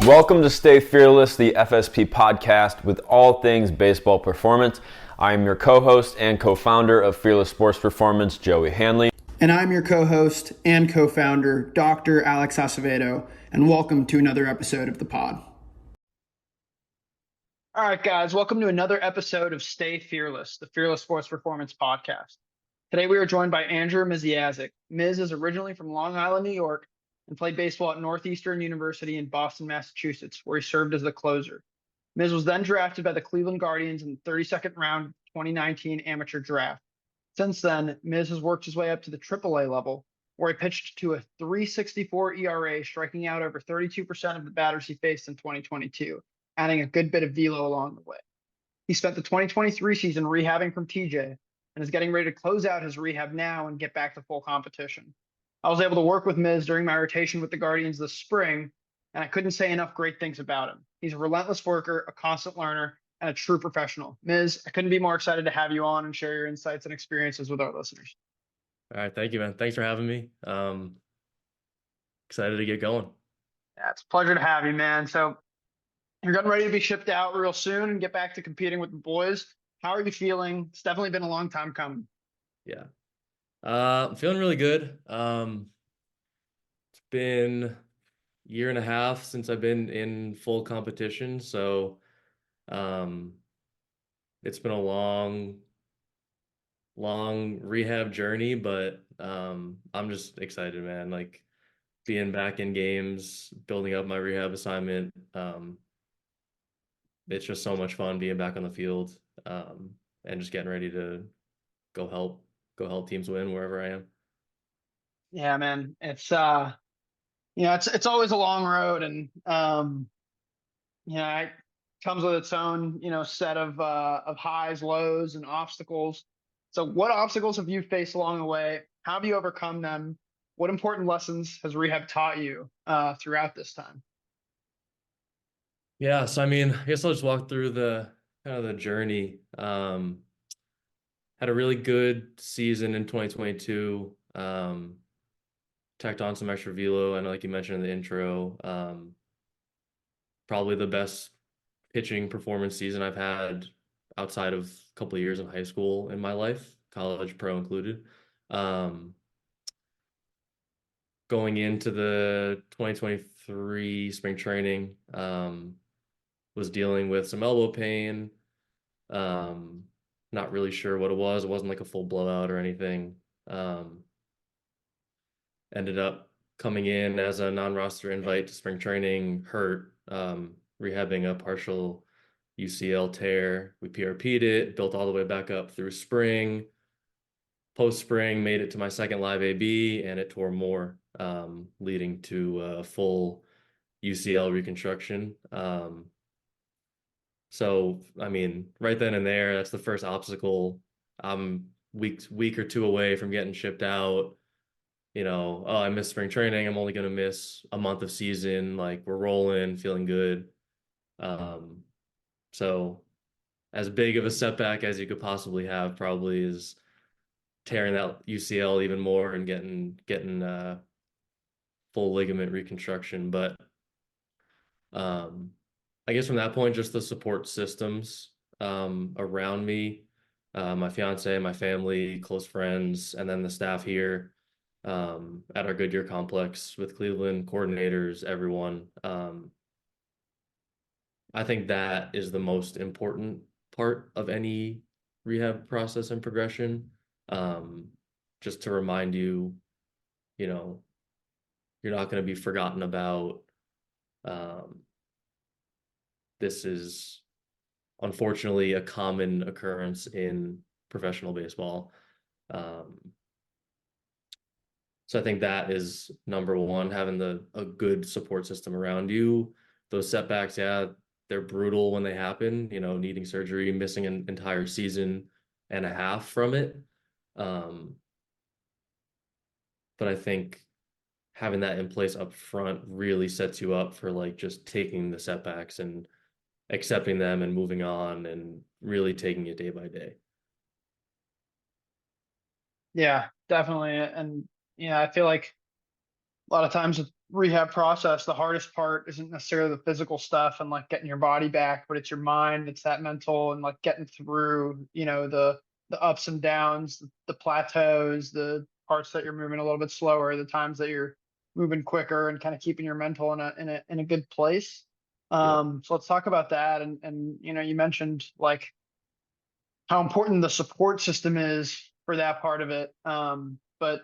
Welcome to Stay Fearless, the FSP podcast with all things baseball performance. I am your co-host and co-founder of Fearless Sports Performance, Joey Hanley. And I'm your co-host and co-founder, Dr. Alex Acevedo, and welcome to another episode of the pod. All right, guys, welcome to another episode of Stay Fearless, the Fearless Sports Performance podcast. Today we are joined by Andrew Misiaszek. Miz is originally from Long Island, New York, and played baseball at Northeastern University in Boston, Massachusetts, where he served as the closer. Miz was then drafted by the Cleveland Guardians in the 32nd round of the 2019 amateur draft. Since then, Miz has worked his way up to the AAA level, where he pitched to a 3.64 ERA, striking out over 32% of the batters he faced in 2022, adding a good bit of velo along the way. He spent the 2023 season rehabbing from TJ and is getting ready to close out his rehab now and get back to full competition. I was able to work with Miz during my rotation with the Guardians this spring, and I couldn't say enough great things about him. He's a relentless worker, a constant learner, and a true professional. Miz, I couldn't be more excited to have you on and share your insights and experiences with our listeners. All right. Thank you, man. Thanks for having me. Excited to get going. Yeah, it's a pleasure to have you, man. So you're getting ready to be shipped out real soon and get back to competing with the boys. How are you feeling? It's definitely been a long time coming. Yeah. I'm feeling really good. It's been a year and a half since I've been in full competition. So it's been a long rehab journey, but I'm just excited, man. Like being back in games, building up my rehab assignment. It's just so much fun being back on the field and just getting ready to go help teams win wherever I am. Yeah, man. It's it's always a long road, and it comes with its own, set of highs, lows, and obstacles. So what obstacles have you faced along the way? How have you overcome them? What important lessons has rehab taught you throughout this time? Yeah, so I mean, I guess I'll just walk through the kind of the journey. Had a really good season in 2022. Tacked on some extra velo, and like you mentioned in the intro, probably the best pitching performance season I've had outside of a couple of years in high school in my life, college, pro included. Going into the 2023 spring training, was dealing with some elbow pain. Not really sure what it was. It wasn't like a full blowout or anything. Ended up coming in as a non-roster invite to spring training, hurt, rehabbing a partial UCL tear. We PRP'd it, built all the way back up through spring. Post-spring, made it to my second live AB, and it tore more, leading to a full UCL reconstruction. So, I mean, right then and there, that's the first obstacle. I'm week or two away from getting shipped out. I missed spring training. I'm only going to miss a month of season. Like, we're rolling, feeling good. So as big of a setback as you could possibly have probably is tearing that UCL even more and getting full ligament reconstruction. But I guess from that point, just the support systems around me, my fiance, my family, close friends, and then the staff here at our Goodyear complex with Cleveland coordinators, everyone. I think that is the most important part of any rehab process and progression. Just to remind you, you're not going to be forgotten about. This is unfortunately a common occurrence in professional baseball. So I think that is number one, having a good support system around you. Those setbacks, yeah, they're brutal when they happen, needing surgery, missing an entire season and a half from it. But I think having that in place up front really sets you up for like just taking the setbacks and accepting them and moving on and really taking it day by day. Yeah, definitely. And I feel like a lot of times with rehab process, the hardest part isn't necessarily the physical stuff and like getting your body back, but it's your mind, it's that mental and like getting through, the ups and downs, the plateaus, the parts that you're moving a little bit slower, the times that you're moving quicker and kind of keeping your mental in a good place. Yep. So let's talk about that. And you mentioned like how important the support system is for that part of it. But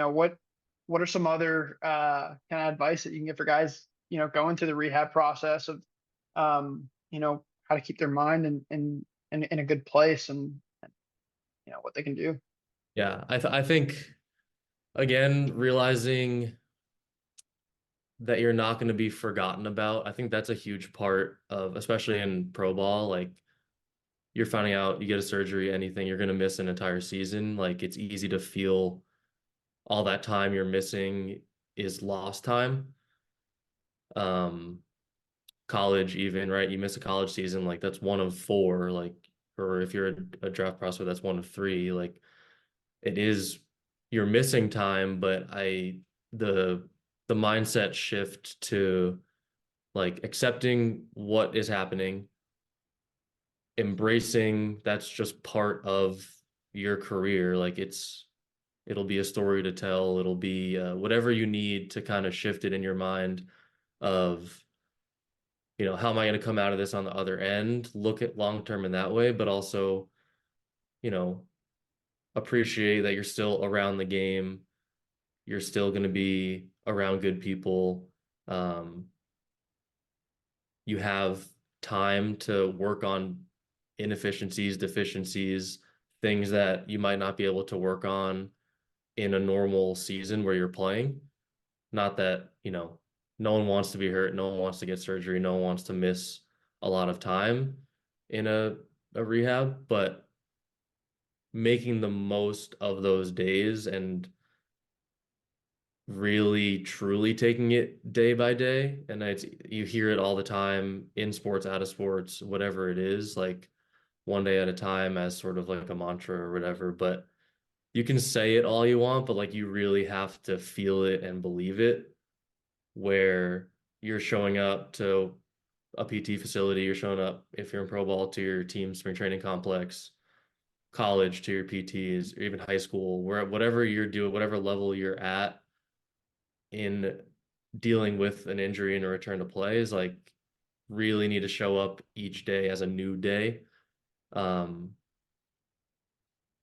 what are some other kind of advice that you can give for guys, going through the rehab process of, how to keep their mind in a good place and what they can do. Yeah, I think again, realizing that you're not going to be forgotten about. I think that's a huge part of, especially in pro ball, like you're finding out you get a surgery, anything, you're going to miss an entire season. Like it's easy to feel all that time you're missing is lost time. Um, College even, right? You miss a college season, like that's one of four, like, or if you're a draft prospect, that's one of three. Like it is, you're missing time, but the the mindset shift to like accepting what is happening, embracing that's just part of your career. Like it'll be a story to tell. It'll be whatever you need to kind of shift it in your mind of, how am I going to come out of this on the other end? Look at long term in that way, but also, you know, appreciate that you're still around the game. You're still going to be around good people. Um, you have time to work on inefficiencies, deficiencies, things that you might not be able to work on in a normal season where you're playing. Not that, no one wants to be hurt, no one wants to get surgery, no one wants to miss a lot of time in a rehab, but making the most of those days and really truly taking it day by day. And you hear it all the time in sports, out of sports, whatever it is, like one day at a time as sort of like a mantra or whatever. But you can say it all you want, but like you really have to feel it and believe it, where you're showing up to a PT facility, you're showing up if you're in pro ball to your team spring training complex, college to your PTs, or even high school, where whatever you're doing, whatever level you're at in dealing with an injury and a return to play is like really need to show up each day as a new day. Um,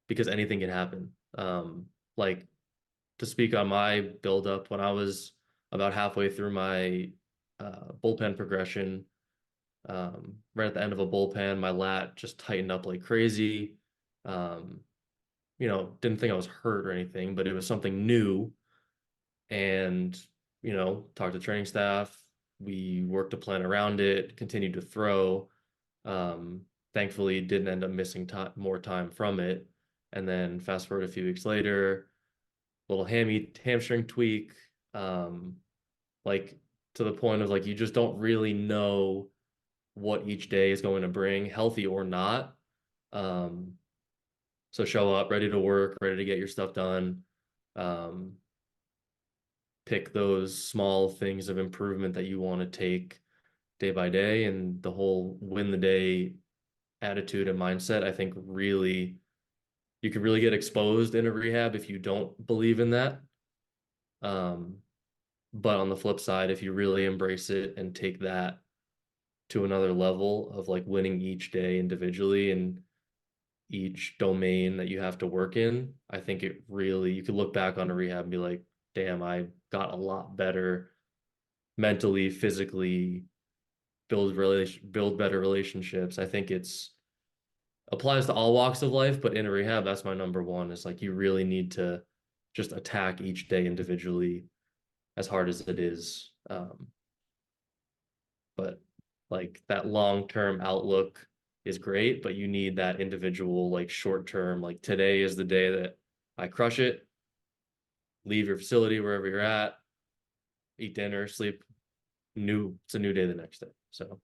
because anything can happen. Like to speak on my build up when I was about halfway through my bullpen progression, right at the end of a bullpen, my lat just tightened up like crazy. Um, didn't think I was hurt or anything, but it was something new. And, talked to training staff. We worked a plan around it, continued to throw. Thankfully, didn't end up missing more time from it. And then fast forward a few weeks later, little hamstring tweak, like to the point of like you just don't really know what each day is going to bring, healthy or not. So show up ready to work, ready to get your stuff done. Pick those small things of improvement that you want to take day by day, and the whole win the day attitude and mindset, I think really you can really get exposed in a rehab if you don't believe in that. But on the flip side, if you really embrace it and take that to another level of like winning each day individually and each domain that you have to work in, I think it really, you could look back on a rehab and be like, damn, I got a lot better mentally, physically, build better relationships. I think it's applies to all walks of life, but in a rehab, that's my number one. Is like you really need to just attack each day individually as hard as it is. But like that long-term outlook is great, but you need that individual, like short-term, like today is the day that I crush it, leave your facility wherever you're at, eat dinner, sleep, it's a new day the next day. So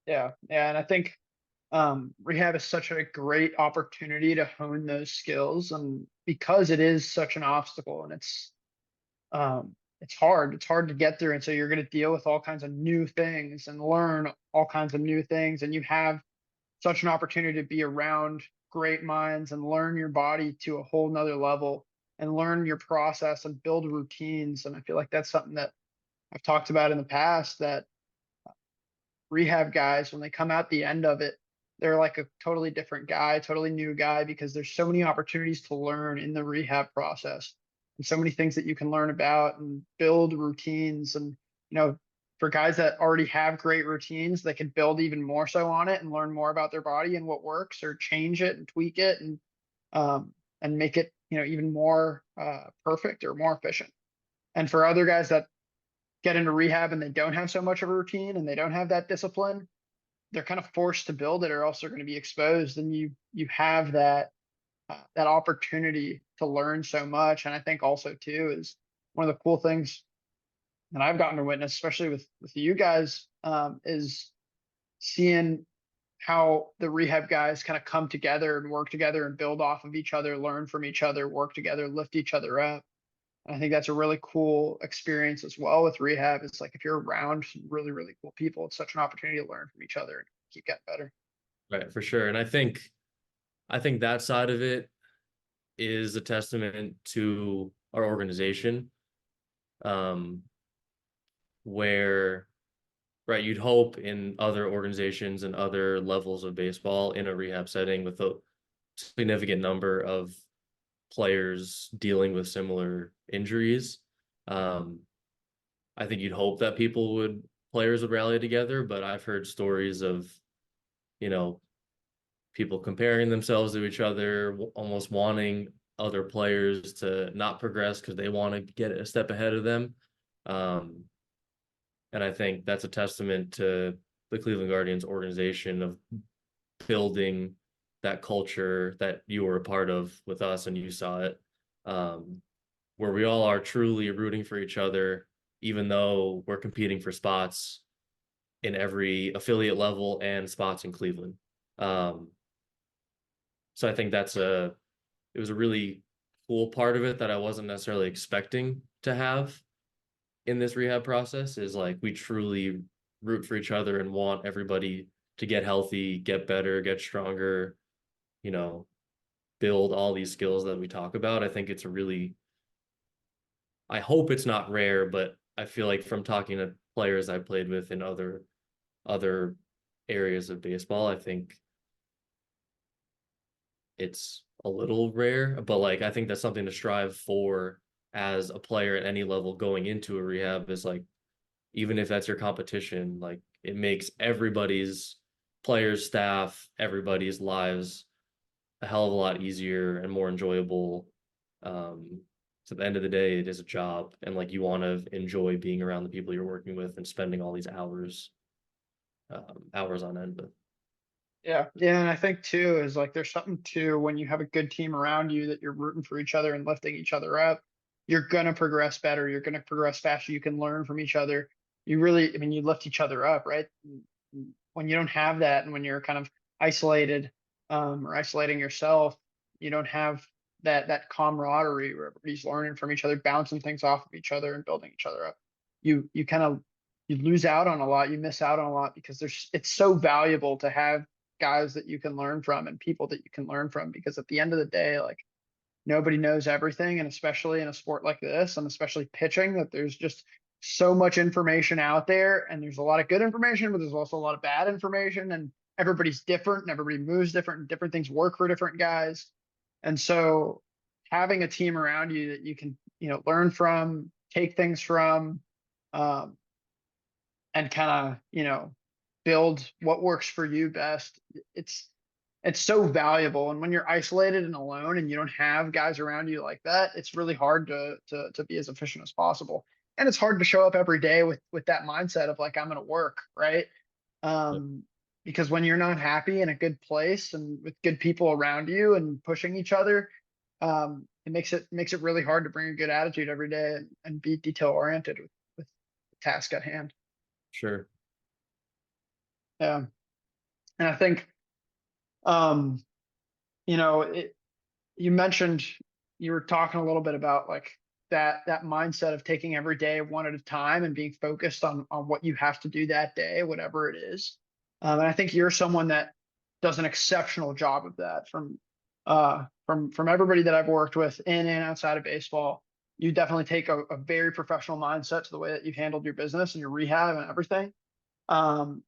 Yeah. And I think rehab is such a great opportunity to hone those skills, and because it is such an obstacle and it's hard. It's hard to get through. And so you're going to deal with all kinds of new things and learn all kinds of new things. And you have such an opportunity to be around great minds and learn your body to a whole nother level and learn your process and build routines. And I feel like that's something that I've talked about in the past, that rehab guys, when they come out the end of it, they're like a totally different guy, totally new guy, because there's so many opportunities to learn in the rehab process and so many things that you can learn about and build routines. And, for guys that already have great routines, they can build even more so on it and learn more about their body and what works, or change it and tweak it and make it, even more perfect or more efficient. And for other guys that get into rehab and they don't have so much of a routine and they don't have that discipline, they're kind of forced to build it, or else they're going to be exposed. And you have that opportunity to learn so much. And I think also too is one of the cool things that I've gotten to witness, especially with you guys, is seeing how the rehab guys kind of come together and work together and build off of each other, learn from each other, work together, lift each other up. And I think that's a really cool experience as well with rehab. It's like, if you're around some really, really cool people, it's such an opportunity to learn from each other and keep getting better. Right, for sure. And I think that side of it is a testament to our organization, where, right, you'd hope in other organizations and other levels of baseball in a rehab setting with a significant number of players dealing with similar injuries. I think you'd hope that players would rally together, but I've heard stories of, people comparing themselves to each other, almost wanting other players to not progress because they want to get a step ahead of them. And I think that's a testament to the Cleveland Guardians organization of building that culture that you were a part of with us, and you saw it, where we all are truly rooting for each other, even though we're competing for spots in every affiliate level and spots in Cleveland. So I think it was a really cool part of it that I wasn't necessarily expecting to have in this rehab process, is like, we truly root for each other and want everybody to get healthy, get better, get stronger, build all these skills that we talk about. I think it's I hope it's not rare, but I feel like from talking to players I played with in other areas of baseball, I think it's a little rare, but like, I think that's something to strive for as a player at any level going into a rehab, is like, even if that's your competition, like, it makes everybody's, players, staff, everybody's lives a hell of a lot easier and more enjoyable. So at the end of the day, it is a job, and like, you want to enjoy being around the people you're working with and spending all these hours on end with. Yeah. And I think too is like, there's something to when you have a good team around you that you're rooting for each other and lifting each other up, you're gonna progress better. You're gonna progress faster. You can learn from each other. You lift each other up, right? When you don't have that, and when you're kind of isolated, or isolating yourself, you don't have that camaraderie where everybody's learning from each other, bouncing things off of each other and building each other up. You lose out on a lot. You miss out on a lot, because it's so valuable to have guys that you can learn from and people that you can learn from, because at the end of the day, like, nobody knows everything. And especially in a sport like this, and especially pitching, that there's just so much information out there, and there's a lot of good information, but there's also a lot of bad information, and everybody's different and everybody moves different, and different things work for different guys. And so having a team around you that you can, learn from, take things from, and kind of, build what works for you best. It's so valuable. And when you're isolated and alone and you don't have guys around you like that, it's really hard to be as efficient as possible. And it's hard to show up every day with that mindset of like, I'm going to work, right? Because when you're not happy in a good place and with good people around you and pushing each other, it makes it really hard to bring a good attitude every day and be detail oriented with the task at hand. Sure. Yeah. And I think, you mentioned, you were talking a little bit about like that mindset of taking every day one at a time and being focused on what you have to do that day, whatever it is. And I think you're someone that does an exceptional job of that. From everybody that I've worked with in and outside of baseball, you definitely take a very professional mindset to the way that you've handled your business and your rehab and everything. And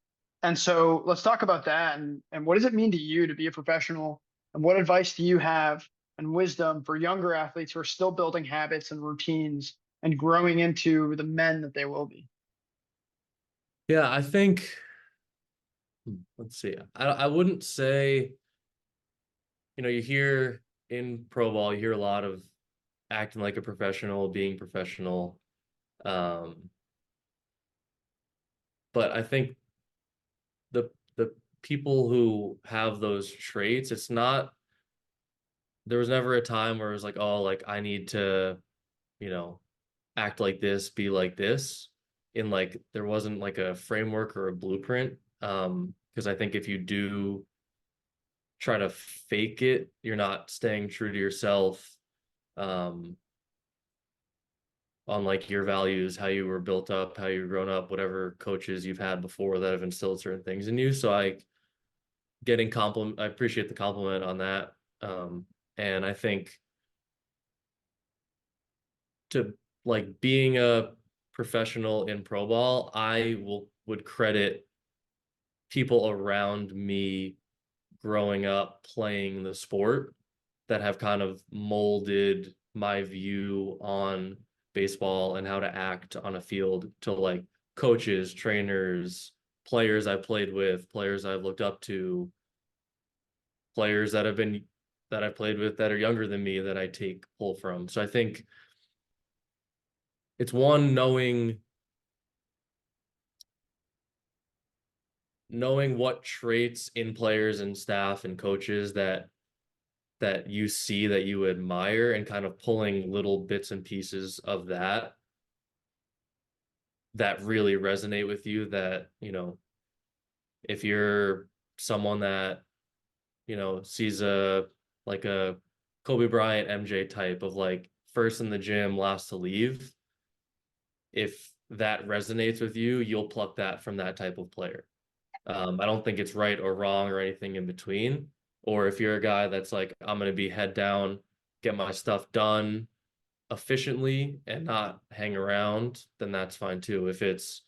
so let's talk about that. And what does it mean to you to be a professional? And what advice do you have and wisdom for younger athletes who are still building habits and routines and growing into the men that they will be? Yeah, I think, let's see. I wouldn't say, you hear in pro ball, you hear a lot of acting like a professional, being professional. But I think the people who have those traits, there was never a time where it was like, oh, like I need to, act like this, be like this. There wasn't like a framework or a blueprint. Because I think if you do try to fake it, you're not staying true to yourself, on like your values, how you were built up, how you've grown up, whatever coaches you've had before that have instilled certain things in you. So I appreciate the compliment on that. And I think to like being a professional in pro ball, would credit people around me growing up playing the sport that have kind of molded my view on baseball and how to act on a field to like coaches, trainers, players I've played with, players I've looked up to, players that I've played with that are younger than me that I pull from. So I think it's one, knowing what traits in players and staff and coaches that you see that you admire and kind of pulling little bits and pieces of that really resonate with you, that if you're someone that sees a Kobe Bryant, MJ type of like first in the gym, last to leave, if that resonates with you, you'll pluck that from that type of player. I don't think it's right or wrong or anything in between. Or if you're a guy that's like, I'm going to be head down, get my stuff done efficiently and not hang around, then that's fine too. If it's,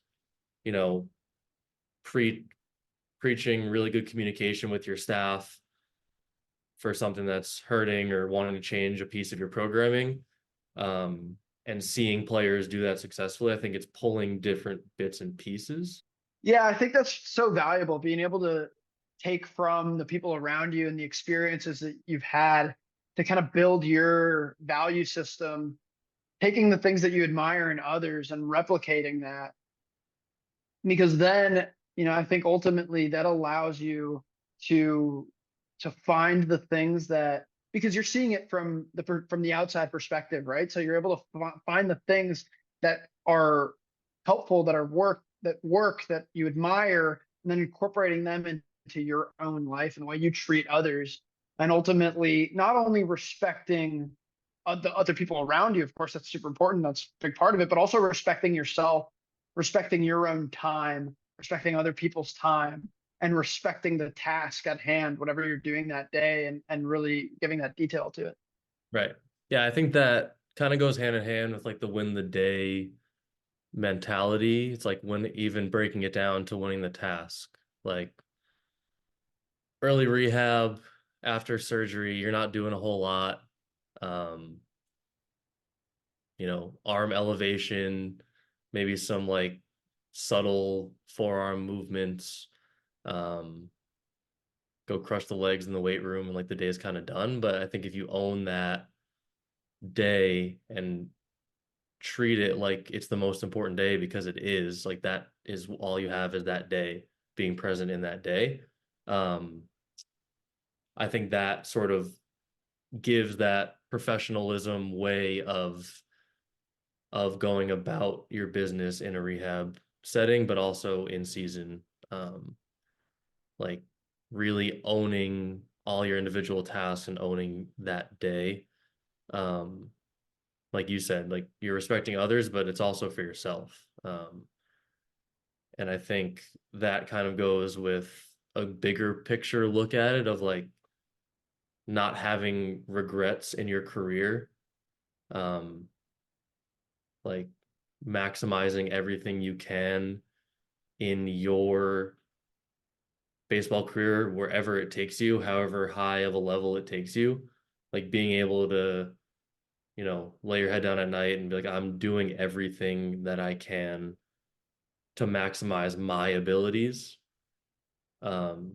preaching really good communication with your staff for something that's hurting or wanting to change a piece of your programming, and seeing players do that successfully, I think it's pulling different bits and pieces. Yeah, I think that's so valuable, being able to take from the people around you and the experiences that you've had to kind of build your value system, taking the things that you admire in others and replicating that. Because then, I think ultimately that allows you to find the things that, because you're seeing it from the outside perspective, right? So you're able to find the things that are helpful, that you admire, and then incorporating them into your own life and the way you treat others, and ultimately not only respecting the other people around you. Of course, that's super important. That's a big part of it, but also respecting yourself, respecting your own time, respecting other people's time, and respecting the task at hand, whatever you're doing that day, and really giving that detail to it. Right. Yeah, I think that kind of goes hand in hand with like the win the day mentality. It's like even breaking it down to winning the task. Like early rehab, after surgery, you're not doing a whole lot. Arm elevation, maybe some like subtle forearm movements, go crush the legs in the weight room, and like the day is kind of done. But I think if you own that day and treat it like it's the most important day, because it is, like that is all you have, is that day, being present in that day. I think that sort of gives that professionalism way of going about your business in a rehab setting, but also in season, like really owning all your individual tasks and owning that day. like you said, like you're respecting others, but it's also for yourself. And I think that kind of goes with a bigger picture look at it of like not having regrets in your career, um, like maximizing everything you can in your baseball career, wherever it takes you, however high of a level it takes you, like being able to, lay your head down at night and be like, I'm doing everything that I can to maximize my abilities. Um,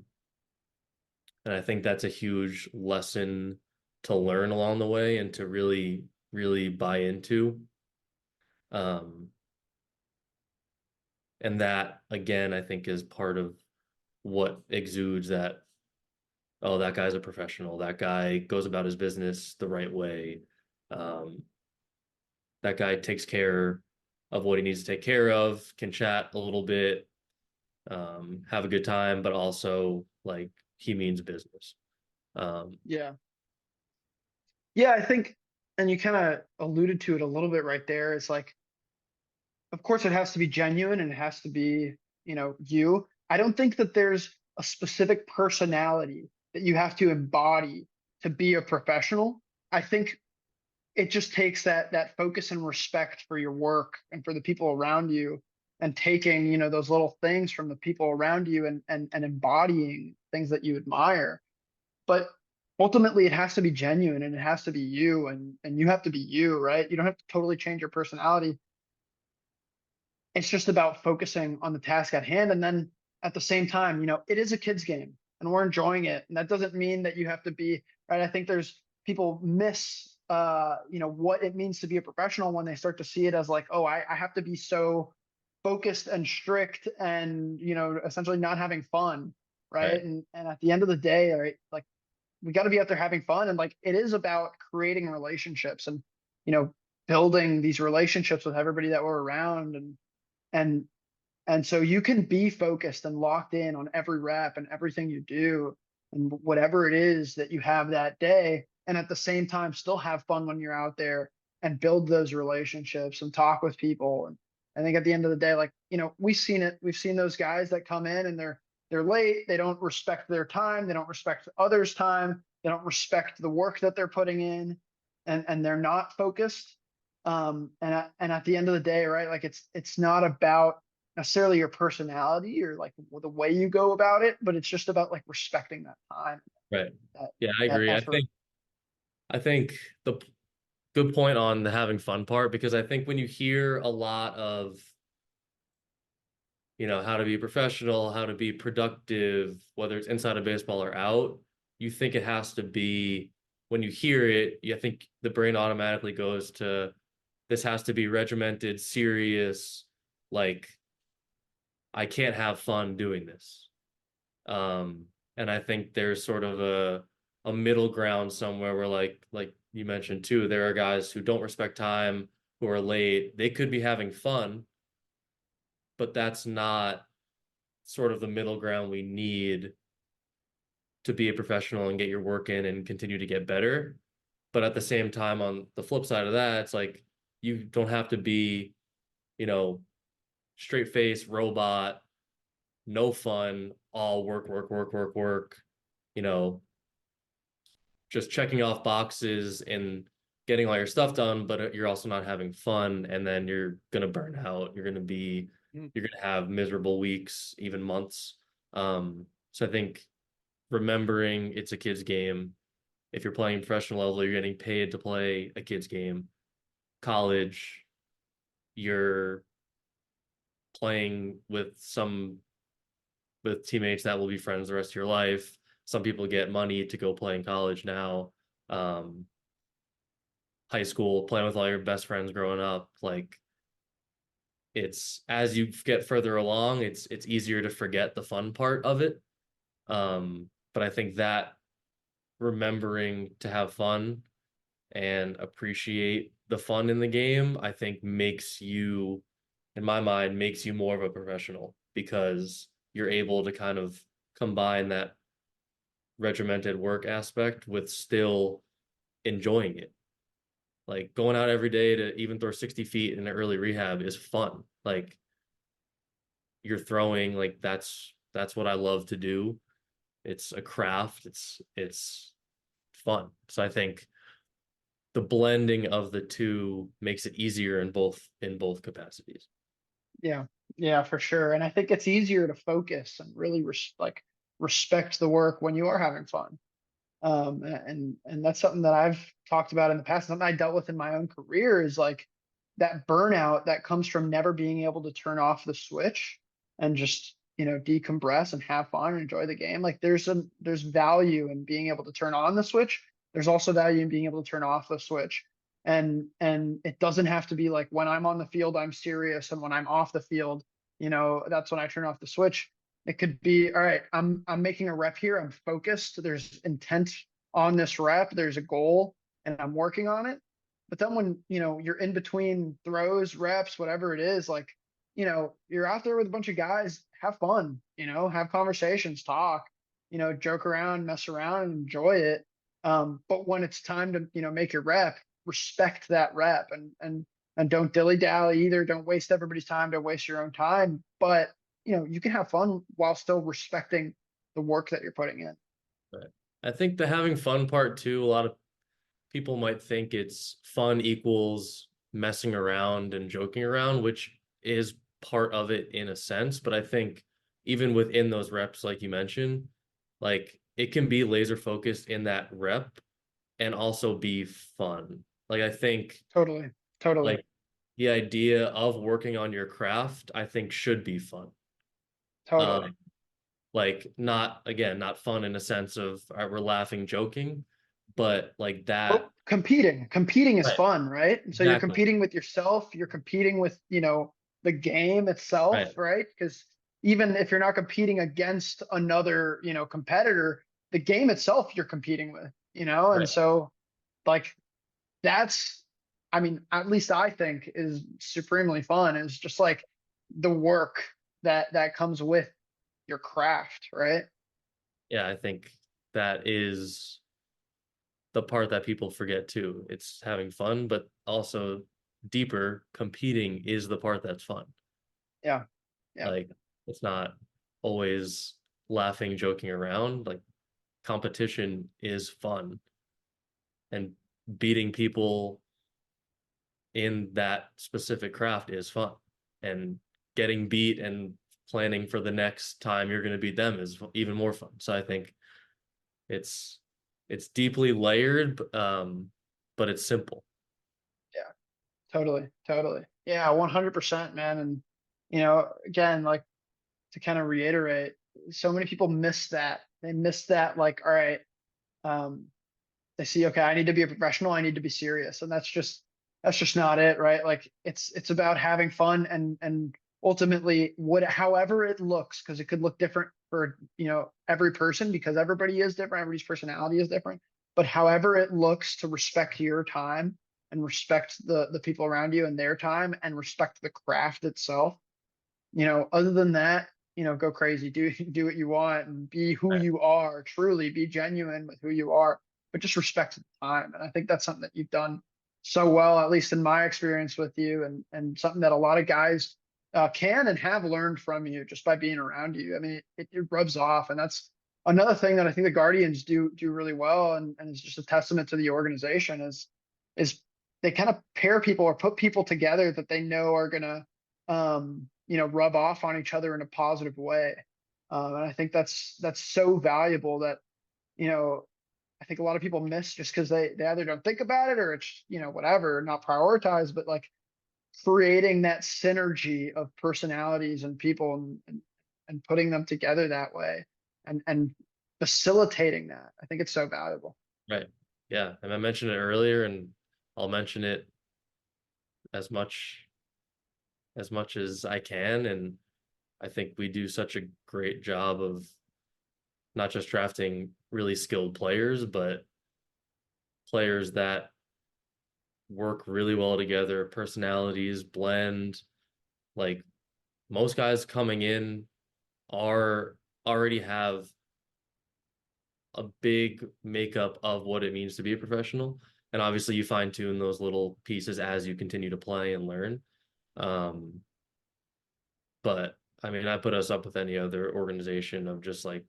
and I think that's a huge lesson to learn along the way and to really, really buy into. Um, and that, again, I think is part of what exudes that, oh, that guy's a professional. That guy goes about his business the right way. Um, that guy takes care of what he needs to take care of, can chat a little bit, have a good time, but also like he means business. Yeah. Yeah, I think, and you kind of alluded to it a little bit right there. It's like, of course, it has to be genuine and it has to be, you. I don't think that there's a specific personality that you have to embody to be a professional. I think it just takes that focus and respect for your work and for the people around you, and taking, those little things from the people around you, and embodying things that you admire. But ultimately it has to be genuine and it has to be you, and you have to be you, right? You don't have to totally change your personality. It's just about focusing on the task at hand. And then at the same time, it is a kid's game and we're enjoying it. And that doesn't mean that you have to be, right. I think there's people miss, what it means to be a professional when they start to see it as like, oh, I have to be so focused and strict and, essentially not having fun. right. Right. And at the end of the day, right, like we got to be out there having fun. And like, it is about creating relationships and, you know, building these relationships with everybody that we're around. And and so you can be focused and locked in on every rep and everything you do and whatever it is that you have that day, and at the same time still have fun when you're out there and build those relationships and talk with people. And I think at the end of the day, like, we've seen those guys that come in and they're late, they don't respect their time, they don't respect others' time, they don't respect the work that they're putting in, and they're not focused. And at the end of the day, right, like it's not about necessarily your personality or like the way you go about it, but it's just about like respecting that time, Right. that Yeah, I that agree. effort. I think the good point on the having fun part, because I think when you hear a lot of, how to be professional, how to be productive, whether it's inside of baseball or out, you think it has to be, when you hear it, I think the brain automatically goes to, this has to be regimented, serious, like I can't have fun doing this. And I think there's sort of a middle ground somewhere where like you mentioned too, there are guys who don't respect time, who are late. They could be having fun, but that's not sort of the middle ground we need to be a professional and get your work in and continue to get better. But at the same time, on the flip side of that, it's like you don't have to be, you know, straight face robot, no fun, all work, work, work, work, work, you know, just checking off boxes and getting all your stuff done, but you're also not having fun. And then you're going to burn out. You're going to have miserable weeks, even months. So I think remembering it's a kid's game. If you're playing professional level, you're getting paid to play a kid's game. College, you're playing with teammates that will be friends the rest of your life. Some people get money to go play in college now. Um, High school, playing with all your best friends growing up, like it's as you get further along, it's easier to forget the fun part of it. But I think that remembering to have fun and appreciate the fun in the game, I think makes you, in my mind, makes you more of a professional because you're able to kind of combine that regimented work aspect with still enjoying it. Like going out every day to even throw 60 feet in an early rehab is fun. Like you're throwing, like that's what I love to do. It's a craft. It's fun. So I think the blending of the two makes it easier in both capacities. Yeah, yeah, for sure. And I think it's easier to focus and really respect the work when you are having fun. And that's something that I've talked about in the past. Something I dealt with in my own career is like that burnout that comes from never being able to turn off the switch and just, decompress and have fun and enjoy the game. Like there's value in being able to turn on the switch. There's also value in being able to turn off the switch. And it doesn't have to be like when I'm on the field, I'm serious, and when I'm off the field, that's when I turn off the switch. It could be, all right, I'm making a rep here. I'm focused. There's intent on this rep. There's a goal and I'm working on it. But then when, you're in between throws, reps, whatever it is, like, you're out there with a bunch of guys, have fun, have conversations, talk, joke around, mess around, and enjoy it. But when it's time to, make your rep, respect that rep and don't dilly dally either. Don't waste everybody's time. Don't waste your own time. But you can have fun while still respecting the work that you're putting in. Right. I think the having fun part too, a lot of people might think it's fun equals messing around and joking around, which is part of it in a sense. But I think even within those reps, like you mentioned, like it can be laser focused in that rep and also be fun. Like I think Totally. like the idea of working on your craft, I think should be fun. Totally. Like not fun in a sense of we're laughing, joking, but like that. But competing is Right. fun, right? And so you're Exactly. competing with yourself. You're competing with, the game itself, Right. right? Because even if you're not competing against another, competitor, the game itself you're competing with, and Right. so like that's, I mean, at least I think is supremely fun is just like the work that comes with your craft, right? Yeah, I think that is the part that people forget too. It's having fun, but also deeper competing is the part that's fun. Yeah. Yeah. Like it's not always laughing, joking around. Like competition is fun, and beating people in that specific craft is fun. And getting beat and planning for the next time you're going to beat them is even more fun. So I think it's deeply layered, but it's simple. Yeah. Totally. Yeah, 100%, man. And again, like to kind of reiterate, so many people miss that. They miss that, like, all right, um, they see, okay, I need to be a professional, I need to be serious. And that's just not it, right? Like it's about having fun and ultimately however it looks, because it could look different for, every person because everybody is different, everybody's personality is different. But however it looks, to respect your time and respect the people around you and their time and respect the craft itself. Other than that, go crazy, do what you want and be who Right. you are, truly be genuine with who you are, but just respect the time. And I think that's something that you've done so well, at least in my experience with you, and something that a lot of guys can and have learned from you just by being around you. I mean, it rubs off, and that's another thing that I think the Guardians do really well, and it's just a testament to the organization is they kind of pair people or put people together that they know are gonna rub off on each other in a positive way. And I think that's so valuable that, you know, I think a lot of people miss just because they either don't think about it or it's, whatever, not prioritized, but like creating that synergy of personalities and people and putting them together that way and facilitating that. I think it's so valuable. Right. Yeah. And I mentioned it earlier, and I'll mention it as much as I can. And I think we do such a great job of not just drafting really skilled players, but players that work really well together, personalities blend. Like most guys coming in are already have a big makeup of what it means to be a professional. And obviously you fine tune those little pieces as you continue to play and learn. But I mean, I put us up with any other organization of just like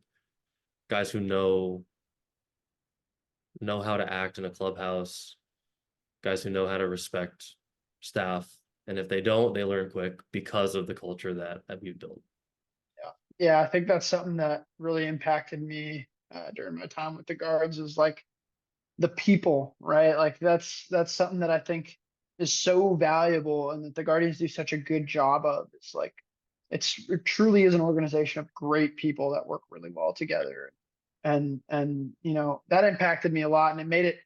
guys who know how to act in a clubhouse, guys who know how to respect staff. And if they don't, they learn quick because of the culture that we've built. Yeah, I think that's something that really impacted me during my time with the guards is like the people, right? Like that's something that I think is so valuable and that the Guardians do such a good job of. It's like it truly is an organization of great people that work really well together. And that impacted me a lot and it made it,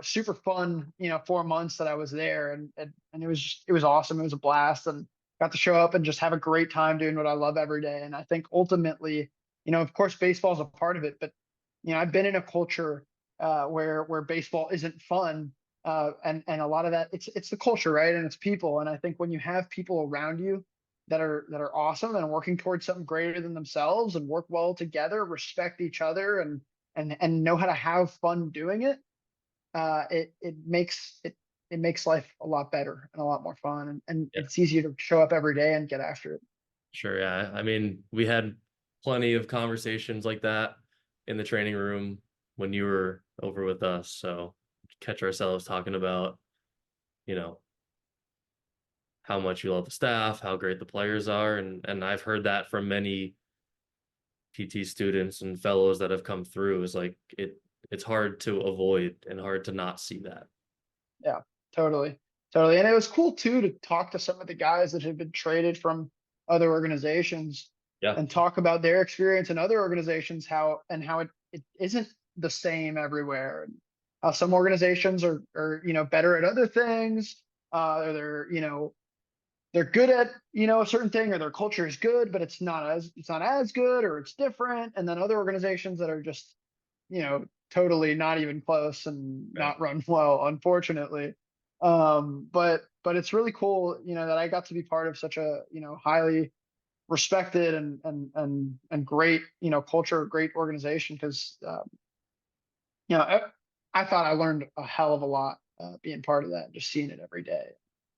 super fun, 4 months that I was there and it was awesome. It was a blast and got to show up and just have a great time doing what I love every day. And I think ultimately, of course baseball is a part of it, but I've been in a culture where baseball isn't fun. And a lot of that it's the culture, right? And it's people. And I think when you have people around you that are awesome and working towards something greater than themselves and work well together, respect each other and know how to have fun doing it, it makes life a lot better and a lot more fun and Yeah. it's easier to show up every day and get after it. Sure, yeah. I mean, we had plenty of conversations like that in the training room when you were over with us. So catch ourselves talking about, you know, how much you love the staff, how great the players are. And I've heard that from many PT students and fellows that have come through is like it's hard to avoid and hard to not see that. Yeah, totally. And it was cool too to talk to some of the guys that had been traded from other organizations Yeah. and talk about their experience in other organizations, how it isn't the same everywhere. And how some organizations are better at other things. Or they're good at a certain thing, or their culture is good, but it's not as good, or it's different. And then other organizations that are just totally not even close and Right. not run well, unfortunately. But it's really cool, that I got to be part of such a highly respected and great culture, great organization because you know I, I thought I learned a hell of a lot being part of that, and just seeing it every day.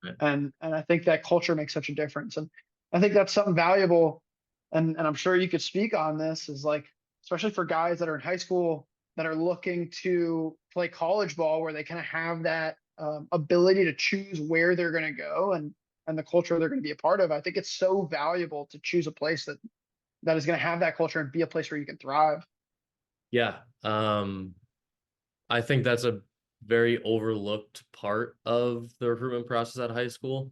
Right. And I think that culture makes such a difference, and I think that's something valuable. And I'm sure you could speak on this is like, especially for guys that are in high school that are looking to play college ball, where they kind of have that ability to choose where they're going to go and the culture they're going to be a part of. I think it's so valuable to choose a place that is going to have that culture and be a place where you can thrive. Yeah. I think that's a very overlooked part of the recruitment process at high school.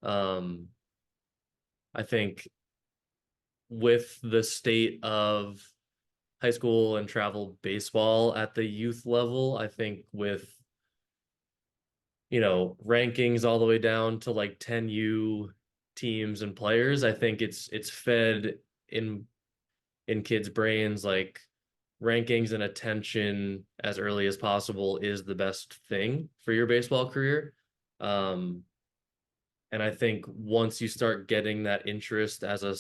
Um, I think with the state of high school and travel baseball at the youth level, I think with rankings all the way down to like 10U teams and players, I think it's fed in kids' brains like rankings and attention as early as possible is the best thing for your baseball career. And I think once you start getting that interest as a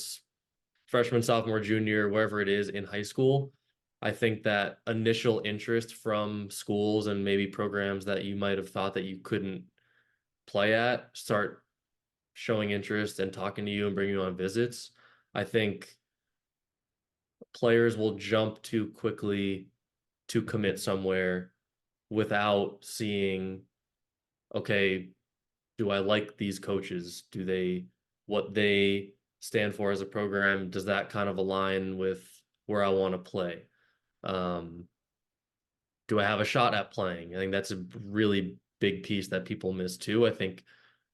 freshman, sophomore, junior, wherever it is in high school, I think that initial interest from schools and maybe programs that you might have thought that you couldn't play at start showing interest and talking to you and bringing you on visits. I think players will jump too quickly to commit somewhere without seeing, okay, do I like these coaches? What they stand for as a program, does that kind of align with where I want to play? Do I have a shot at playing? I think that's a really big piece that people miss too. I think,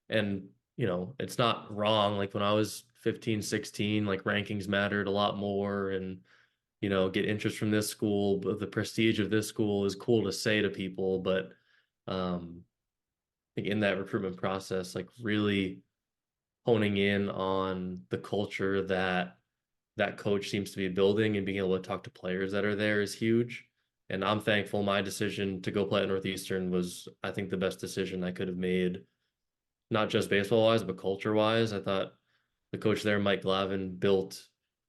and it's not wrong. Like when I was 15, 16, like rankings mattered a lot more and, get interest from this school, but the prestige of this school is cool to say to people. But I think in that recruitment process, like really honing in on the culture that coach seems to be building and being able to talk to players that are there is huge. And I'm thankful my decision to go play at Northeastern was, I think, the best decision I could have made, not just baseball wise, but culture wise. I thought the coach there, Mike Glavin, built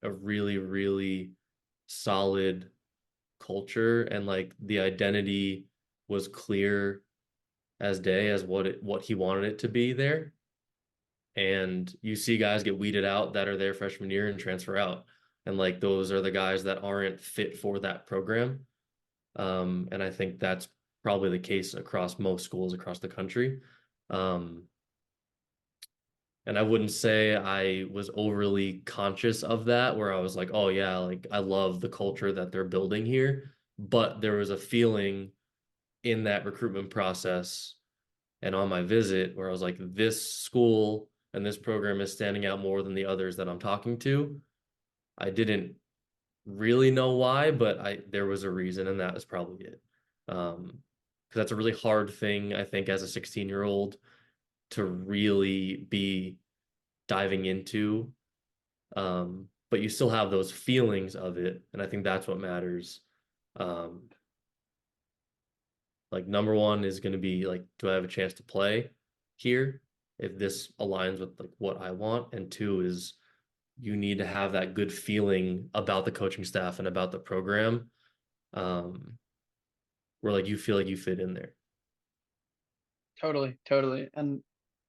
a really, really solid culture and like the identity was clear as day as what he wanted it to be there. And you see guys get weeded out that are there freshman year and transfer out. And like those are the guys that aren't fit for that program. And I think that's probably the case across most schools across the country. And I wouldn't say I was overly conscious of that, where I was like, oh yeah, like I love the culture that they're building here. But there was a feeling in that recruitment process and on my visit where I was like, this school and this program is standing out more than the others that I'm talking to. I didn't really know why, but there was a reason, and that was probably it. Because that's a really hard thing, I think, as a 16-year-old to really be diving into. But you still have those feelings of it, and I think that's what matters. Like number one is going to be like, do I have a chance to play here if this aligns with like what I want? And two is you need to have that good feeling about the coaching staff and about the program, where like you feel like you fit in there. Totally. And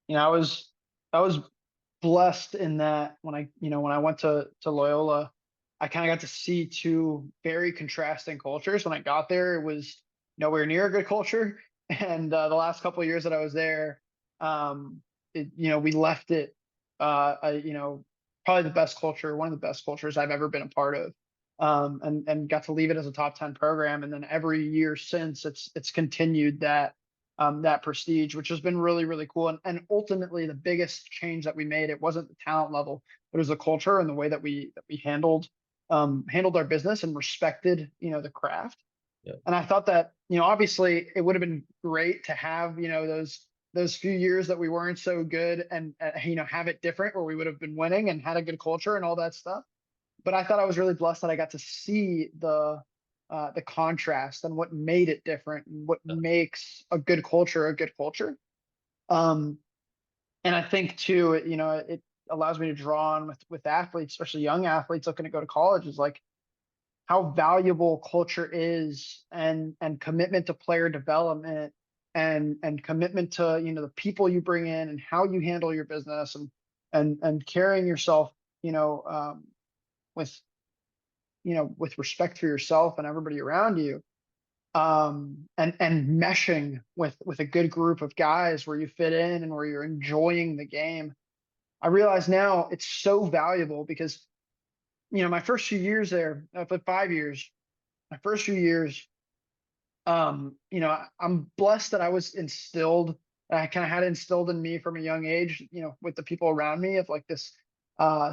I was blessed in that when I went to Loyola, I kind of got to see two very contrasting cultures. When I got there, it was nowhere near a good culture, and the last couple of years that I was there, we left it, probably the best culture, one of the best cultures I've ever been a part of, and got to leave it as a top 10 program, and then every year since it's continued that prestige, which has been really, really cool. And ultimately the biggest change that we made, it wasn't the talent level, but it was the culture and the way that we handled our business and respected, the craft. Yeah. And I thought that, obviously it would have been great to have, those few years that we weren't so good and, have it different where we would have been winning and had a good culture and all that stuff. But I thought I was really blessed that I got to see the contrast and what made it different and what makes a good culture a good culture. And I think too, it allows me to draw on with athletes, especially young athletes looking to go to college, is like how valuable culture is, and commitment to player development, and commitment to, the people you bring in and how you handle your business, and carrying yourself, with with respect for yourself and everybody around you, and meshing with a good group of guys where you fit in and where you're enjoying the game. I realize now it's so valuable because, my first few years there, for 5 years, my first few years, I'm blessed that I was instilled, I kind of had instilled in me from a young age, with the people around me, of like this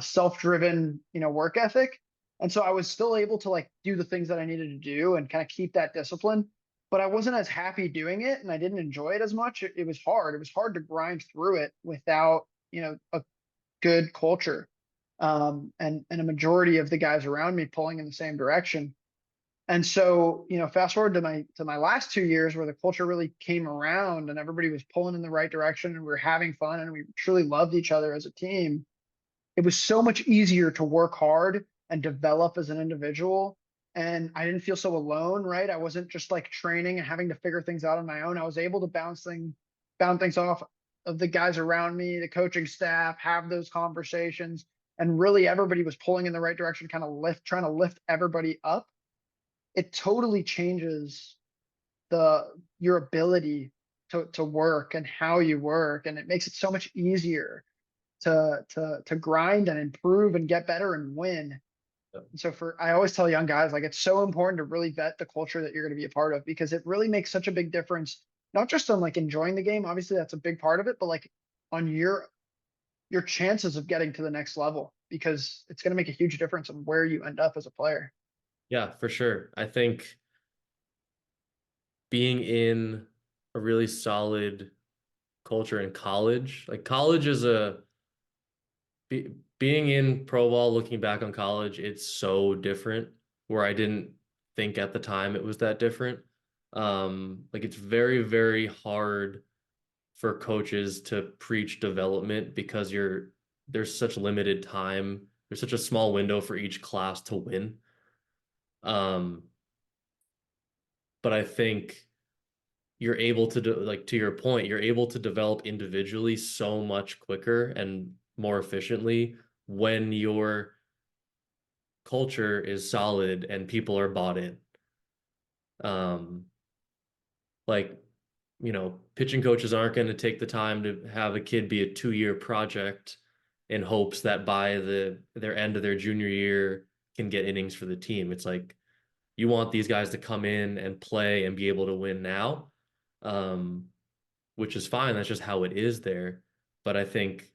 self-driven, work ethic. And so I was still able to like do the things that I needed to do and kind of keep that discipline, but I wasn't as happy doing it and I didn't enjoy it as much. It was hard. It was hard to grind through it without, a good culture. And a majority of the guys around me pulling in the same direction. And so, fast forward to my last 2 years where the culture really came around and everybody was pulling in the right direction and we were having fun and we truly loved each other as a team. It was so much easier to work hard and develop as an individual. And I didn't feel so alone, right? I wasn't just like training and having to figure things out on my own. I was able to bounce things off of the guys around me, the coaching staff, have those conversations, and really everybody was pulling in the right direction, trying to lift everybody up. It totally changes your ability to work and how you work, and it makes it so much easier to grind and improve and get better and win. And so I always tell young guys, like, it's so important to really vet the culture that you're going to be a part of, because it really makes such a big difference, not just on like enjoying the game, obviously that's a big part of it, but like on your chances of getting to the next level, because it's going to make a huge difference on where you end up as a player. Yeah, for sure. I think being in a really solid culture in college, like college is being in pro ball, looking back on college, it's so different, where I didn't think at the time it was that different. Like it's very, very hard for coaches to preach development because there's such limited time. There's such a small window for each class to win. But I think you're able to do, like, to your point, you're able to develop individually so much quicker and more efficiently when your culture is solid and people are bought in. Um, like, pitching coaches aren't going to take the time to have a kid be a 2-year project in hopes that by their end of their junior year can get innings for the team. It's like you want these guys to come in and play and be able to win now, which is fine. That's just how it is there. But I think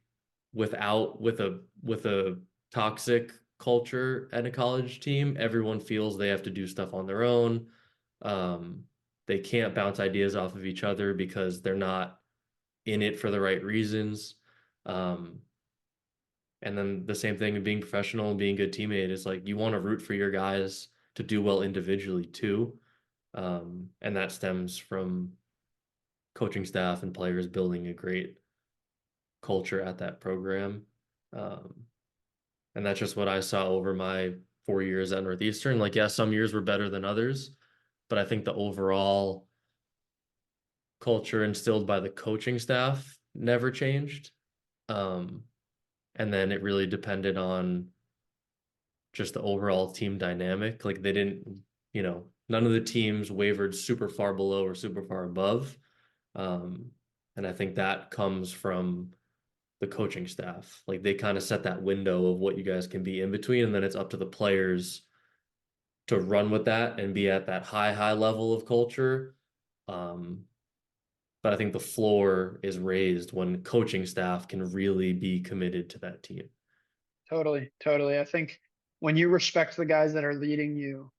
with a toxic culture at a college team, everyone feels they have to do stuff on their own. They can't bounce ideas off of each other because they're not in it for the right reasons. And then the same thing of being professional and being a good teammate is like you want to root for your guys to do well individually too. And that stems from coaching staff and players building a great culture at that program. And that's just what I saw over my 4 years at Northeastern. Like, yeah, some years were better than others, but I think the overall culture instilled by the coaching staff never changed. And then it really depended on just the overall team dynamic. Like they didn't, none of the teams wavered super far below or super far above. And I think that comes from the coaching staff. Like they kind of set that window of what you guys can be in between, and then it's up to the players to run with that and be at that high level of culture. But I think the floor is raised when coaching staff can really be committed to that team. Totally. I think when you respect the guys that are leading you,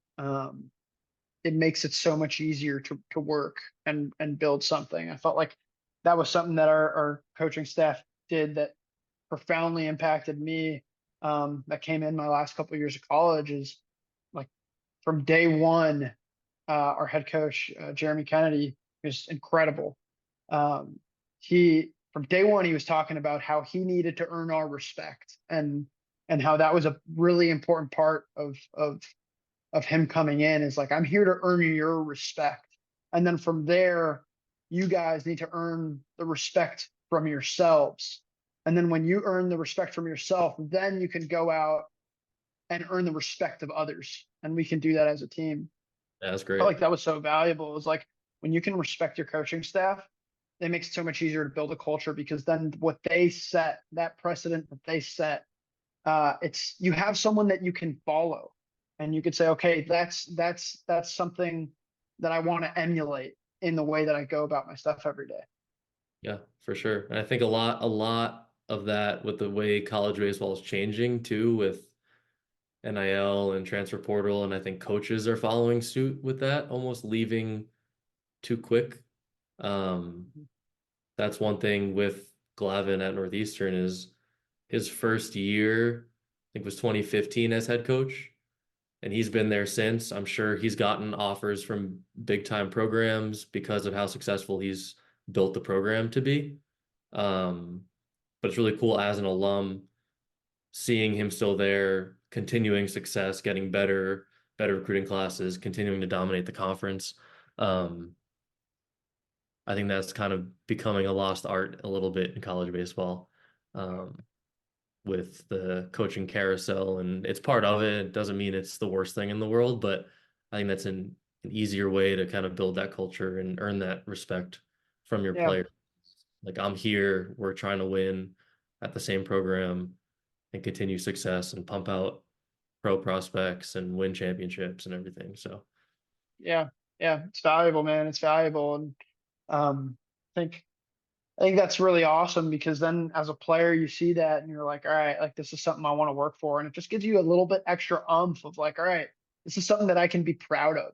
it makes it so much easier to work and build something. I felt like that was something that our coaching staff did that profoundly impacted me. That came in my last couple of years of college is like from day one, our head coach, Jeremy Kennedy, was incredible. He from day one, he was talking about how he needed to earn our respect and how that was a really important part of him coming in is like, I'm here to earn your respect. And then from there, you guys need to earn the respect from yourselves. And then when you earn the respect from yourself, then you can go out and earn the respect of others. And we can do that as a team. Yeah, that's I great. felt like that was so valuable. It was like when you can respect your coaching staff, it makes it so much easier to build a culture because then what they set, that precedent that they set, it's you have someone that you can follow and you could say, okay, that's something that I want to emulate in the way that I go about my stuff every day. Yeah, for sure. And I think a lot of that with the way college baseball is changing too, with NIL and transfer portal, and I think coaches are following suit with that, almost leaving too quick. That's one thing with Glavin at Northeastern is his first year, I think was 2015 as head coach, and he's been there since. I'm sure he's gotten offers from big time programs because of how successful he's built the program to be. But it's really cool as an alum seeing him still there, continuing success, getting better recruiting classes, continuing to dominate the conference. I think that's kind of becoming a lost art a little bit in college baseball, with the coaching carousel, and it's part of it. It doesn't mean it's the worst thing in the world, but I think that's an easier way to kind of build that culture and earn that respect from your Yeah. players. Like, I'm here, we're trying to win at the same program and continue success and pump out pro prospects and win championships and everything. So Yeah. It's valuable, man. It's valuable. And I think that's really awesome because then as a player, you see that and you're like, all right, like this is something I want to work for. And it just gives you a little bit extra oomph of like, all right, this is something that I can be proud of.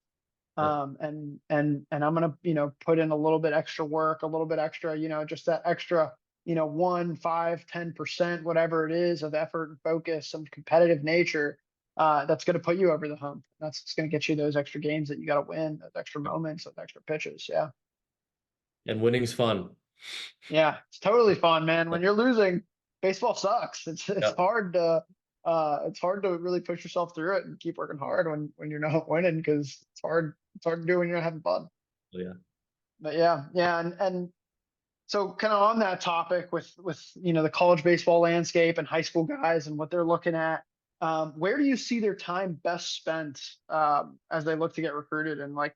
And I'm going to, put in a little bit extra work, a little bit extra, just that extra, 1, 5, 10%, whatever it is of effort and focus and competitive nature. That's going to put you over the hump. That's going to get you those extra games that you got to win, those extra moments, those extra pitches. Yeah. and winning's fun. Yeah. It's totally fun, man. When you're losing, baseball sucks. It's Yeah. hard to, really push yourself through it and keep working hard when you're not winning because it's hard to do when you're not having fun. Yeah. But yeah. And so kind of on that topic with, the college baseball landscape and high school guys and what they're looking at, where do you see their time best spent, as they look to get recruited, and like,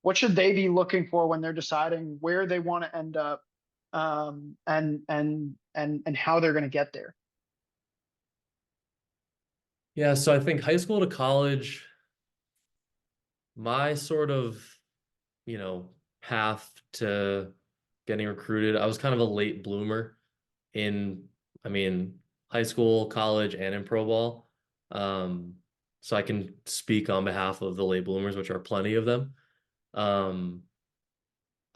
what should they be looking for when they're deciding where they want to end up, and how they're going to get there? Yeah, so I think high school to college, my sort of, path to getting recruited, I was kind of a late bloomer in, I mean, high school, college, and in pro ball. Um, so I can speak on behalf of the late bloomers, which are plenty of them. Um,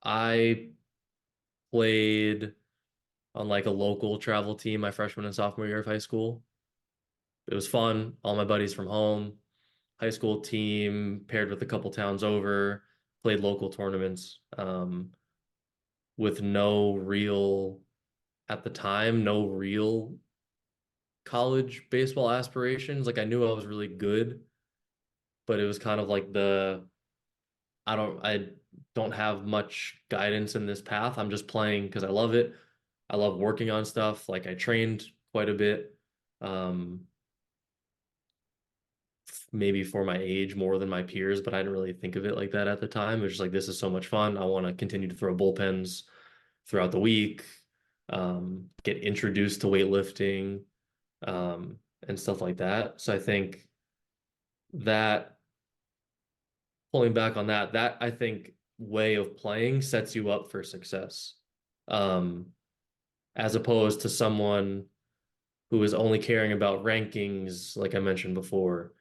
I played on like a local travel team my freshman and sophomore year of high school. It was fun. All my buddies from home, high school team paired with a couple towns over, played local tournaments, with no real, at the time, no real college baseball aspirations. Like I knew I was really good, but it was kind of like I don't have much guidance in this path. I'm just playing because I love it. I love working on stuff. Like I trained quite a bit. Um, maybe for my age more than my peers, but I didn't really think of it like that at the time. It was just like, this is so much fun. I want to continue to throw bullpens throughout the week, get introduced to weightlifting, and stuff like that. So I think that pulling back on that I think way of playing sets you up for success. Um, as opposed to someone who is only caring about rankings, like I mentioned before.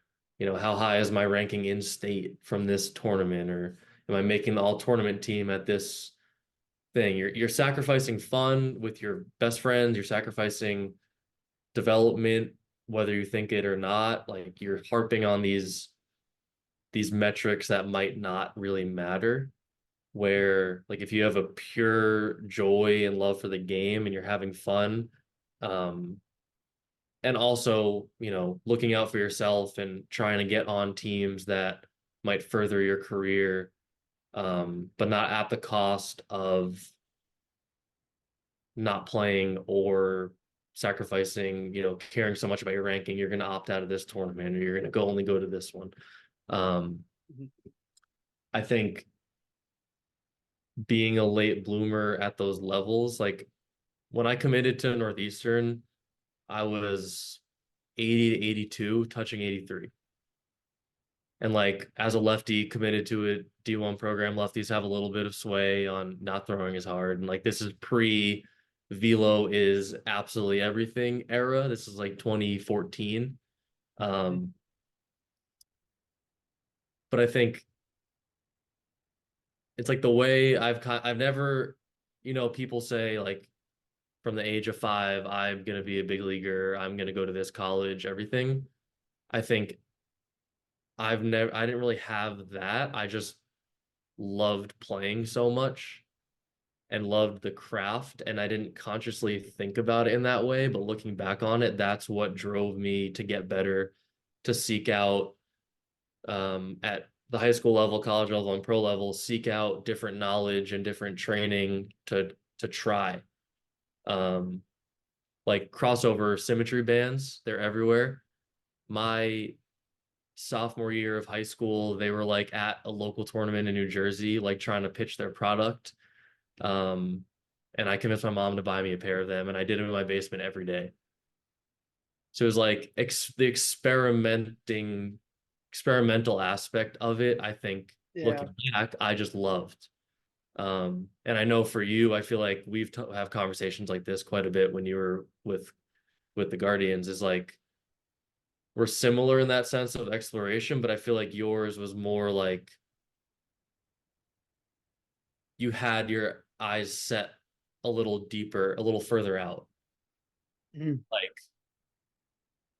How high is my ranking in state from this tournament, or am I making the all tournament team at this thing? You're sacrificing fun with your best friends, you're sacrificing development, whether you think it or not. Like you're harping on these metrics that might not really matter. Where like if you have a pure joy and love for the game and you're having fun, um, and also, looking out for yourself and trying to get on teams that might further your career, but not at the cost of not playing or sacrificing, caring so much about your ranking, you're going to opt out of this tournament or you're going to only go to this one. Um, Mhm. I think being a late bloomer at those levels, like when I committed to Northeastern, I was 80 to 82, touching 83. And like as a lefty committed to a D1 program, lefties have a little bit of sway on not throwing as hard. And like this is pre velo is absolutely everything era. This is like 2014. Um, but I think it's like the way I've never, people say like from the age of 5, I'm gonna be a big leaguer, I'm gonna go to this college, everything. I think I didn't really have that. I just loved playing so much and loved the craft, and I didn't consciously think about it in that way, but looking back on it, that's what drove me to get better, to seek out, at the high school level, college level, and pro level, seek out different knowledge and different training to try. Um, like crossover symmetry bands, they're everywhere. My sophomore year of high school, they were like at a local tournament in New Jersey, like trying to pitch their product. Um, and I convinced my mom to buy me a pair of them, and I did them in my basement every day. So it was like the experimental aspect of it. I think Yeah. looking back, I just loved. And I know for you, I feel like we've have conversations like this quite a bit when you were with the Guardians. Is like we're similar in that sense of exploration, but I feel like yours was more like you had your eyes set a little deeper, a little further out. Mhm. Like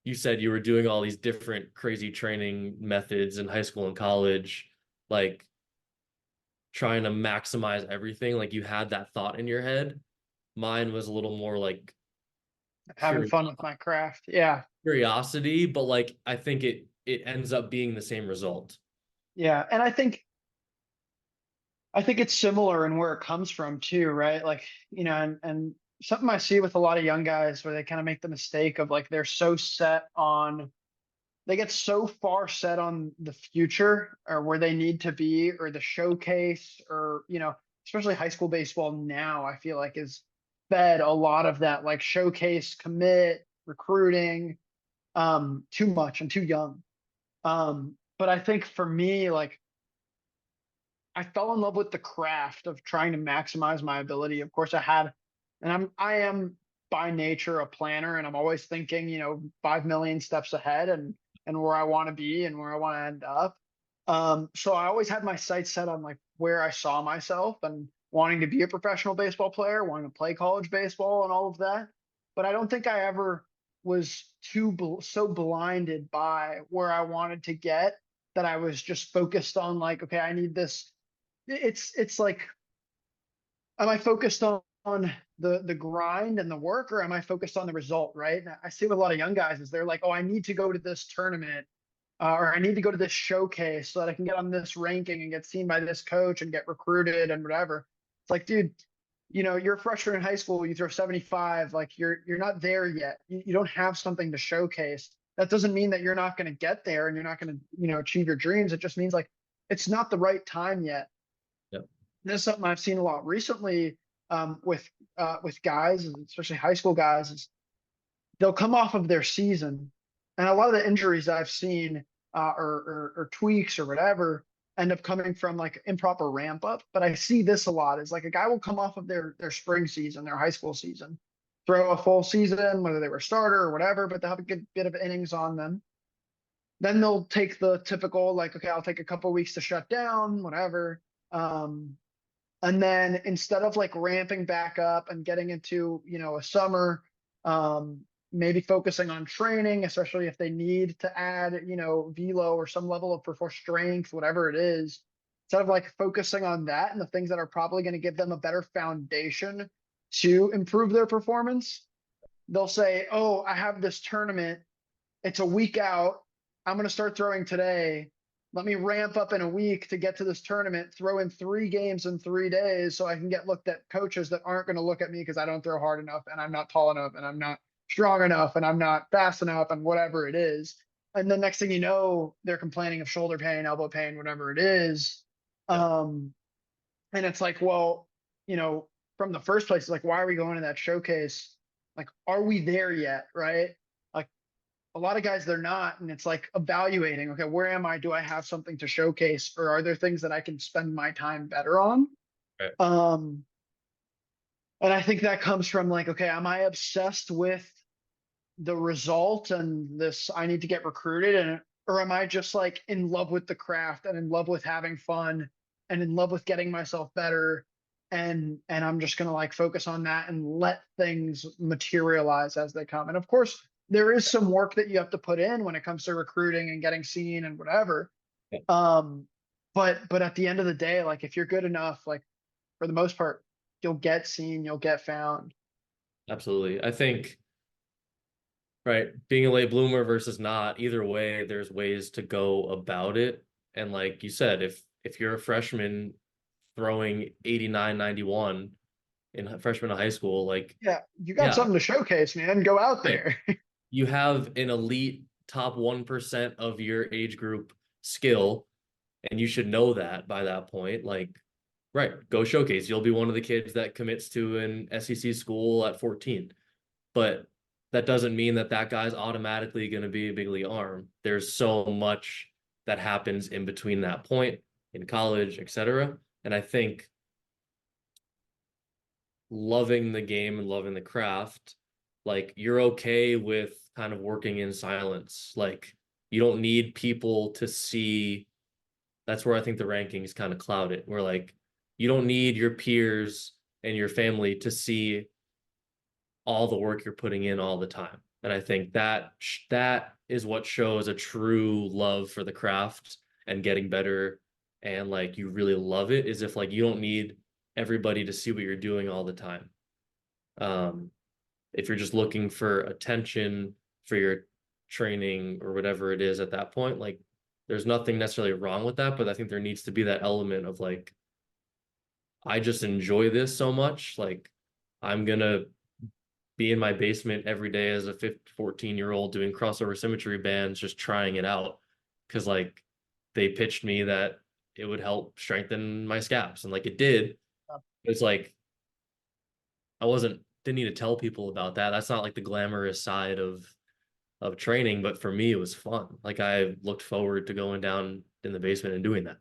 you said, you were doing all these different crazy training methods in high school and college, like trying to maximize everything. Like you had that thought in your head. Mine was a little more like Having fun with my craft. Yeah. curiosity, but like I think it ends up being the same result. Yeah. And I think I think it's similar in where it comes from too, right? Like, and something I see with a lot of young guys where they kind of make the mistake of like they get so far set on the future or where they need to be or the showcase or, especially high school baseball now, I feel like is fed a lot of that like showcase, commit, recruiting, too much and too young. But I think for me, like I fell in love with the craft of trying to maximize my ability. Of course, I am by nature a planner, and I'm always thinking, 5 million steps ahead and where I want to be and where I want to end up. So I always had my sights set on like where I saw myself and wanting to be a professional baseball player, wanting to play college baseball and all of that. But I don't think I ever was so blinded by where I wanted to get that I was just focused on like, okay, I need this. It's like, am I focused on the grind and the work, or am I focused on the result? Right. And I see with a lot of young guys is they're like, oh, I need to go to this tournament, or I need to go to this showcase so that I can get on this ranking and get seen by this coach and get recruited and whatever. It's like, dude, you're a freshman in high school, you throw 75, like you're not there yet. You don't have something to showcase. That doesn't mean that you're not going to get there and you're not going to, achieve your dreams. It just means like it's not the right time yet. Yep. This is something I've seen a lot recently, with guys, and especially high school guys, is they'll come off of their season, and a lot of the injuries I've seen, or tweaks or whatever end up coming from like improper ramp up. But I see this a lot is like a guy will come off of their spring season, their high school season, throw a full season, whether they were starter or whatever, but they'll have a good bit of innings on them. Then they'll take the typical like, okay, I'll take a couple weeks to shut down, whatever. And then instead of like ramping back up and getting into, a summer, maybe focusing on training, especially if they need to add, velo or some level of performance strength, whatever it is, instead of like focusing on that and the things that are probably going to give them a better foundation to improve their performance, they'll say, oh, I have this tournament. It's a week out. I'm going to start throwing today. Let me ramp up in a week to get to this tournament, throw in 3 games in 3 days so I can get looked at coaches that aren't going to look at me because I don't throw hard enough and I'm not tall enough and I'm not strong enough and I'm not fast enough and whatever it is. And the next thing you know, they're complaining of shoulder pain, elbow pain, whatever it is. And it's like, well, from the first place, it's like, why are we going to that showcase? Like, are we there yet? Right? Like a lot of guys, they're not. And it's like evaluating, okay, where am I? Do I have something to showcase, or are there things that I can spend my time better on? Right. And I think that comes from like, okay, am I obsessed with the result and this, I need to get recruited, and or am I just like in love with the craft and in love with having fun and in love with getting myself better, and I'm just going to like focus on that and let things materialize as they come. And of course, there is some work that you have to put in when it comes to recruiting and getting seen and whatever. But at the end of the day, like if you're good enough, like for the most part, you'll get seen, you'll get found. Absolutely. I think, right, being a late bloomer versus not, either way, there's ways to go about it. And like you said, if you're a freshman throwing 89, 91 in freshman of high school, like, Yeah, you got something to showcase, man. Go out there. You have an elite top 1% of your age group skill, and you should know that by that point. Like, right, go showcase. You'll be one of the kids that commits to an SEC school at 14. But that doesn't mean that guy's automatically going to be a big league arm. There's so much that happens in between that point in college, etc. And I think loving the game and loving the craft, like you're okay with kind of working in silence. Like you don't need people to see. That's where I think the rankings kind of cloud it. Where like you don't need your peers and your family to see all the work you're putting in all the time. And I think that is what shows a true love for the craft and getting better. And like you really love it, is if like you don't need everybody to see what you're doing all the time. If you're just looking for attention for your training or whatever it is at that point, like there's nothing necessarily wrong with that, but I think there needs to be that element of like I just enjoy this so much. Like I'm gonna be in my basement every day as a 14-year-old doing crossover symmetry bands, just trying it out. Cause like they pitched me that it would help strengthen my scaps. And like it did. It's like didn't need to tell people about that. That's not like the glamorous side of training, but for me it was fun. Like I looked forward to going down in the basement and doing that. And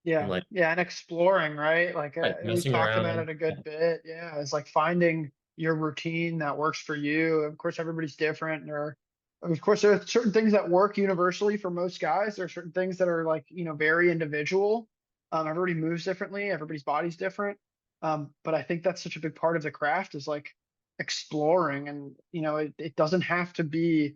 Yeah. like Yeah. And exploring, right? Like we've messing talked about around. it a good bit. Yeah. It's like finding your routine that works for you. Of course, everybody's different. Or, of course, there are certain things that work universally for most guys. There are certain things that are like, very individual. Everybody moves differently. Everybody's body's different. But I think that's such a big part of the craft is like exploring. And, it doesn't have to be,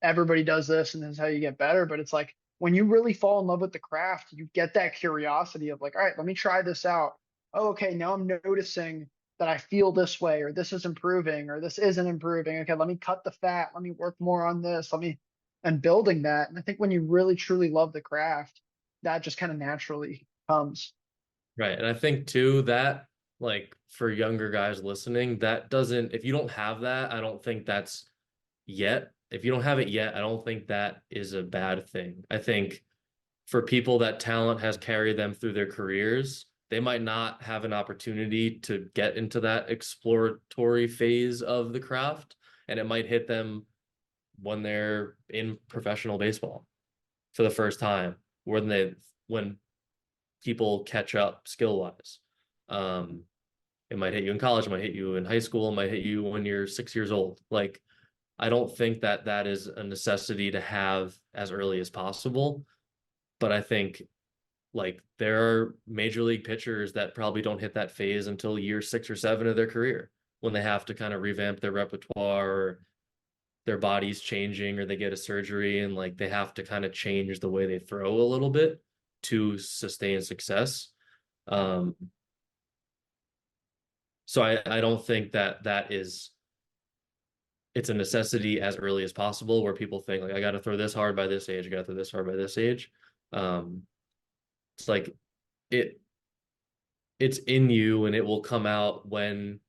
everybody does this and this is how you get better. But it's like, when you really fall in love with the craft, you get that curiosity of like, all right, let me try this out. Oh, okay, now I'm noticing that I feel this way, or this is improving, or this isn't improving. Okay, let me cut the fat. Let me work more on this. And building that. And I think when you really truly love the craft, that just kind of naturally comes. Right. And I think too that like for younger guys listening, that doesn't, if you don't have that, I don't think that's yet. If you don't have it yet, I don't think that is a bad thing. I think for people that talent has carried them through their careers, they might not have an opportunity to get into that exploratory phase of the craft, and it might hit them when they're in professional baseball for the first time, when people catch up skill wise. It might hit you in college, it might hit you in high school, it might hit you when you're 6 years old. Like I don't think that that is a necessity to have as early as possible. But I think like there are major league pitchers that probably don't hit that phase until year 6 or 7 of their career when they have to kind of revamp their repertoire or their body's changing or they get a surgery and like they have to kind of change the way they throw a little bit to sustain success. Um, so I don't think that it's a necessity as early as possible where people think like I got to throw this hard by this age, I got to throw this hard by this age. Um, it's like it it's in you and it will come out when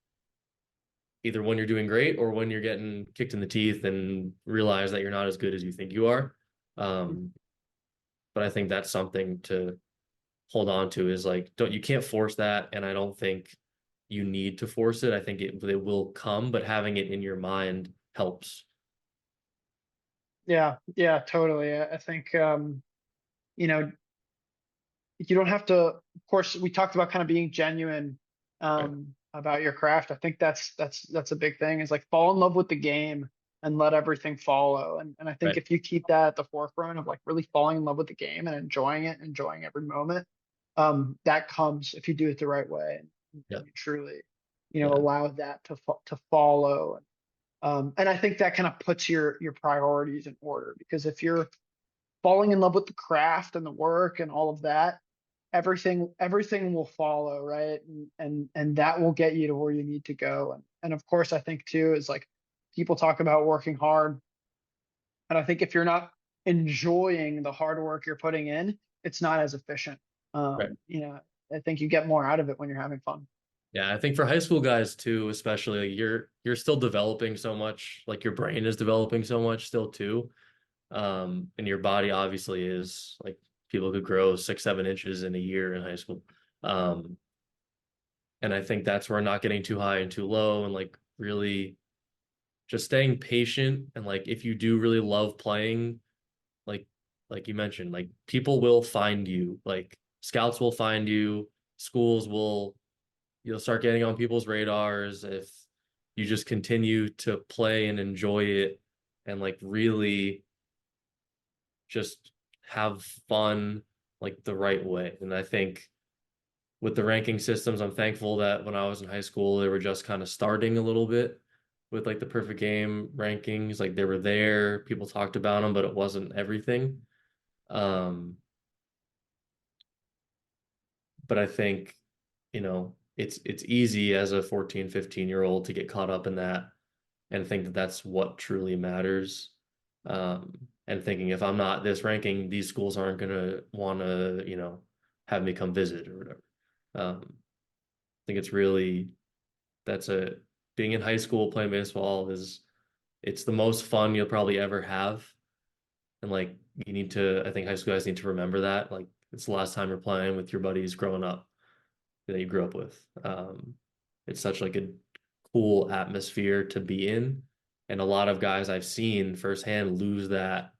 either when you're doing great or when you're getting kicked in the teeth and realize that you're not as good as you think you are. Um, but I think that's something to hold on to is like you can't force that, and I don't think you need to force it. I think it will come, but having it in your mind helps. Yeah, yeah, totally. I think you know, you don't have to, of course, we talked about kind of being genuine Right. about your craft. I think that's a big thing is like fall in love with the game and let everything follow. And I think Right. if you keep that at the forefront of like really falling in love with the game and enjoying it, enjoying every moment, that comes if you do it the right way Yeah. and you truly, Yeah. allow that to follow. And I think that kind of puts your priorities in order because if you're falling in love with the craft and the work and all of that, everything will follow, right? And that will get you to where you need to go. And of course, I think too is like people talk about working hard, and I think if you're not enjoying the hard work you're putting in, it's not as efficient. Right. I think you get more out of it when you're having fun. Yeah, I think for high school guys too, especially, you're still developing so much, like your brain is developing so much still too. And your body obviously is like people could grow 6, 7 inches in a year in high school. Um, and I think that's where not getting too high and too low and like really just staying patient and like if you do really love playing, like like you mentioned, like people will find you, like scouts will find you, schools will you'll start getting on people's radars if you just continue to play and enjoy it and like really just have fun like the right way. And I think with the ranking systems, I'm thankful that when I was in high school, they were just kind of starting a little bit with like the perfect game rankings. Like they were there, people talked about them, but it wasn't everything. Um, but I think, it's easy as a 14, 15-year-old to get caught up in that and think that that's what truly matters. And thinking if I'm not this ranking, these schools aren't going to want to, have me come visit or whatever. Um, think it's really being in high school playing baseball it's the most fun you'll probably ever have. And like I think high school guys need to remember that. Like it's the last time you're playing with your buddies growing up that you grew up with. It's such like a cool atmosphere to be in. And a lot of guys I've seen firsthand lose that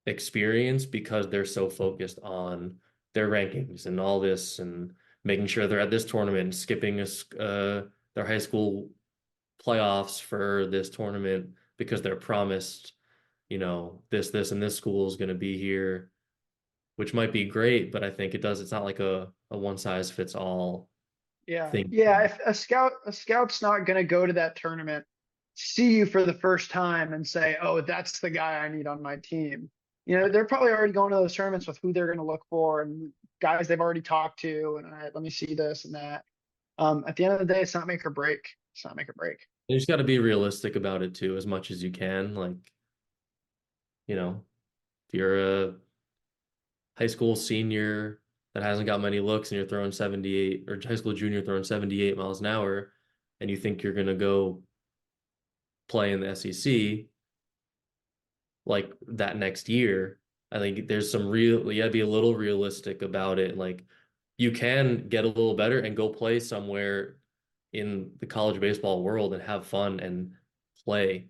experience because they're so focused on their rankings and all this and making sure they're at this tournament, skipping their high school playoffs for this tournament because they're promised, this, and this school is going to be here, which might be great, but I think it's not like a one size fits all thing. Yeah. If a scout's not going to go to that tournament, see you for the first time and say, oh, that's the guy I need on my team. They're probably already going to those tournaments with who they're going to look for and guys they've already talked to. And all right, let me see this and that. At the end of the day, it's not make or break. It's not make or break. You just got to be realistic about it too, as much as you can. Like, if you're a high school senior that hasn't got many looks and you're throwing 78, or high school junior throwing 78 miles an hour, and you think you're going to go play in the SEC like that next year, I think there's you gotta be a little realistic about it. Like you can get a little better and go play somewhere in the college baseball world and have fun and play.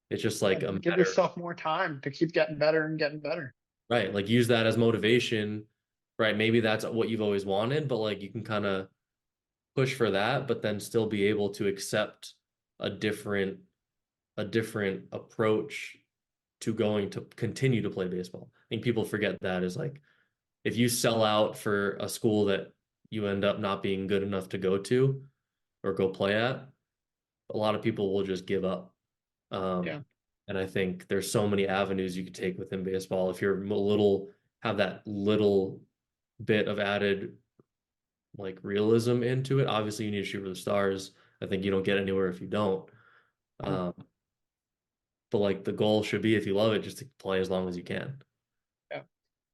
It's just like give yourself more time to keep getting better and getting better. Right. Like use that as motivation, right? Maybe that's what you've always wanted, but like you can kind of push for that, but then still be able to accept a different approach to going to continue to play baseball. I think people forget that is like, if you sell out for a school that you end up not being good enough to go to or go play at, a lot of people will just give up. And I think there's so many avenues you could take within baseball. If you're have that little bit of added like realism into it, obviously you need to shoot for the stars. I think you don't get anywhere if you don't. But like the goal should be, if you love it, just to play as long as you can.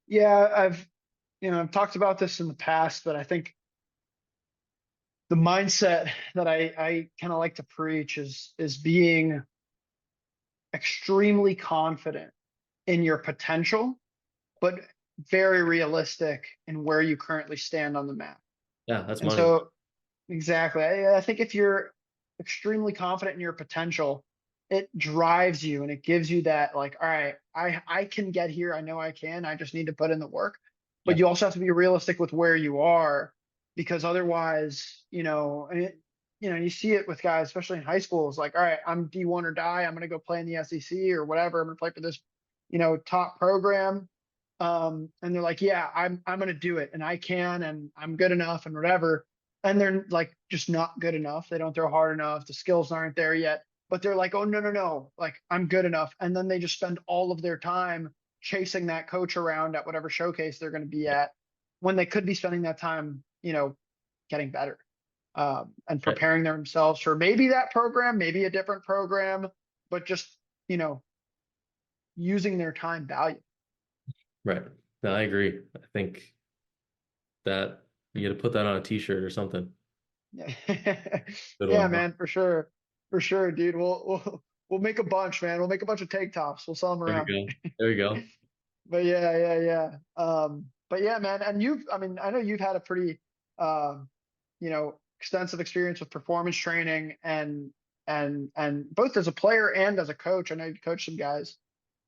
Yeah. I've talked about this in the past, but I think the mindset that I kind of like to preach is being extremely confident in your potential, but very realistic in where you currently stand on the map. Yeah, that's money. So exactly. I think if you're extremely confident in your potential, it drives you and it gives you that like, all right, I can get here. I know I can. I just need to put in the work. But you also have to be realistic with where you are, because otherwise, you see it with guys, especially in high school. It's like, all right, I'm D1 or die. I'm going to go play in the SEC or whatever. I'm going to play for this, top program. And they're like, yeah, I'm going to do it and I can, and I'm good enough and whatever. And they're like, just not good enough. They don't throw hard enough. The skills aren't there yet, but they're like, oh, no. Like I'm good enough. And then they just spend all of their time chasing that coach around at whatever showcase they're going to be at, when they could be spending that time, getting better. And preparing themselves for maybe that program, maybe a different program, but just, using their time value. Right. No, I agree. I think that you got to put that on a t-shirt or something. Yeah, man, for sure. For sure, dude. We'll make a bunch, man. We'll make a bunch of tank tops. We'll sell them around. There you go. But yeah. But yeah, man. And I know you've had a pretty, extensive experience with performance training and both as a player and as a coach. I know you coach some guys.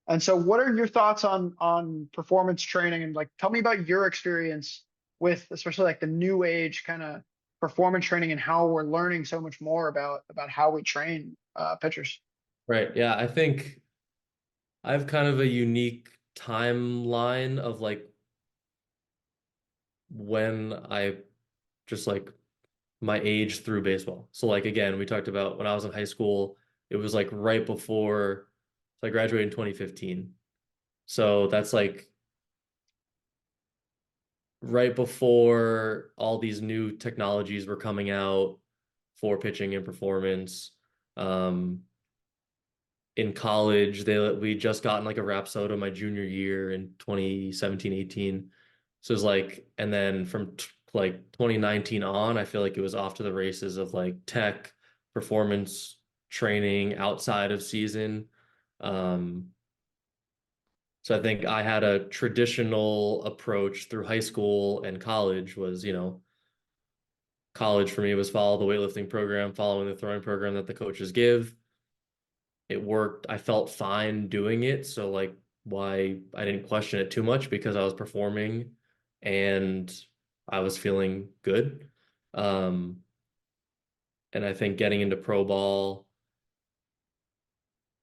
And so what are your thoughts on performance training, and like tell me about your experience with especially like the new age kind of performance training and how we're learning so much more about how we train pitchers. Right. Yeah, I think I have kind of a unique timeline of like when I just like my age through baseball. So like, again, we talked about when I was in high school, it was like right before, so I graduated in 2015. So that's like right before all these new technologies were coming out for pitching and performance. In college, we just gotten like a Rapsodo my junior year in 2017, 18. So it was like, and then from like 2019 on, I feel like it was off to the races of like tech, performance training outside of season. Um, so I think I had a traditional approach through high school and college was, college for me was follow the weightlifting program, following the throwing program that the coaches give. It worked. I felt fine doing it. So like why I didn't question it too much because I was performing and I was feeling good. Um, and I think getting into pro ball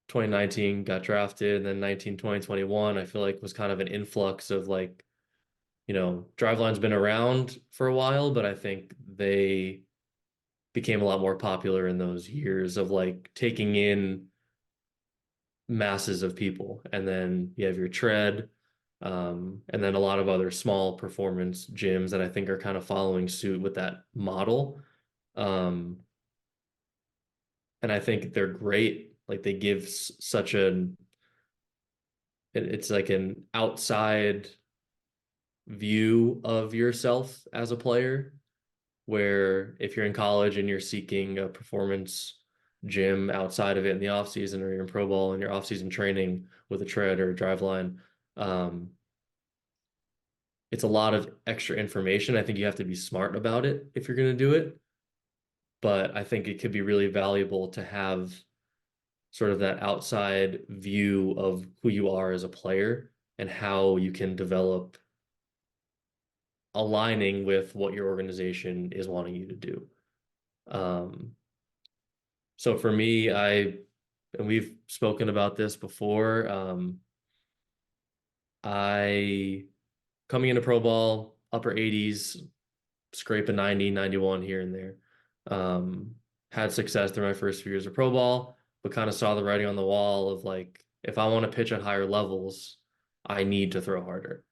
2019 got drafted, and then 19, 20, 21, I feel like was kind of an influx of like, Driveline's been around for a while, but I think they became a lot more popular in those years of like taking in masses of people. And then you have your tread, and then a lot of other small performance gyms that I think are kind of following suit with that model. Um, and I think they're great. Like they give such it's like an outside view of yourself as a player, where if you're in college and you're seeking a performance gym outside of it in the off season, or you're in pro ball and you're off season training with a tread or a drive line, um, it's a lot of extra information. I think you have to be smart about it if you're going to do it. But I think it could be really valuable to have sort of that outside view of who you are as a player and how you can develop aligning with what your organization is wanting you to do. Um, so for me, and we've spoken about this before, I coming into pro ball, upper 80s, scrape a 90, 91 here and there. Had success through my first few years of pro ball, but kind of saw the writing on the wall of like, if I want to pitch at higher levels, I need to throw harder.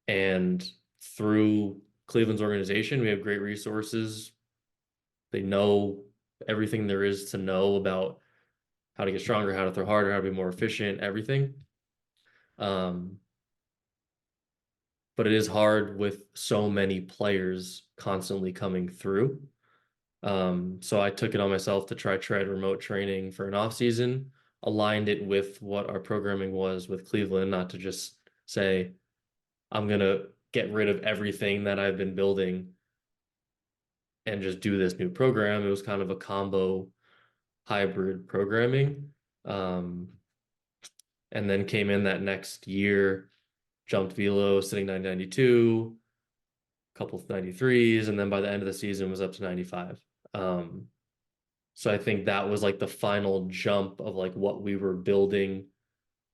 And through Cleveland's organization, we have great resources. They know everything there is to know about how to get stronger, how to throw harder, how to be more efficient, everything. But it is hard with so many players constantly coming through. So I took it on myself to try tread remote training for an off season, aligned it with what our programming was with Cleveland, not to just say, I'm going to get rid of everything that I've been building and just do this new program. It was kind of a combo hybrid programming. And then came in that next year, jumped velo, sitting 992, a couple of 93s, and then by the end of the season was up to 95. So I think that was like the final jump of like what we were building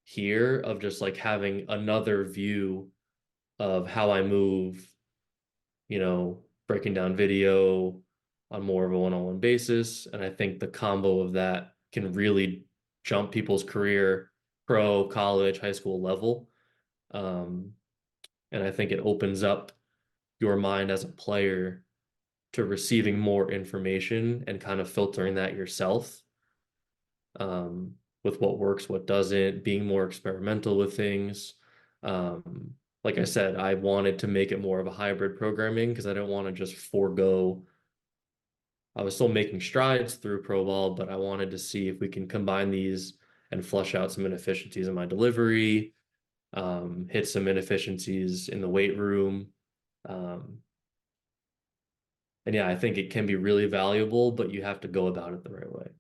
here, of just like having another view of how I move, breaking down video on more of a one-on-one basis. And I think the combo of that can really jump people's career, pro, college, high school level. And I think it opens up your mind as a player to receiving more information and kind of filtering that yourself, with what works, what doesn't, being more experimental with things. Like I said, I wanted to make it more of a hybrid programming because I don't want to just forego. I was still making strides through pro ball, but I wanted to see if we can combine these and flush out some inefficiencies in my delivery, hit some inefficiencies in the weight room. And yeah, I think it can be really valuable, but you have to go about it the right way.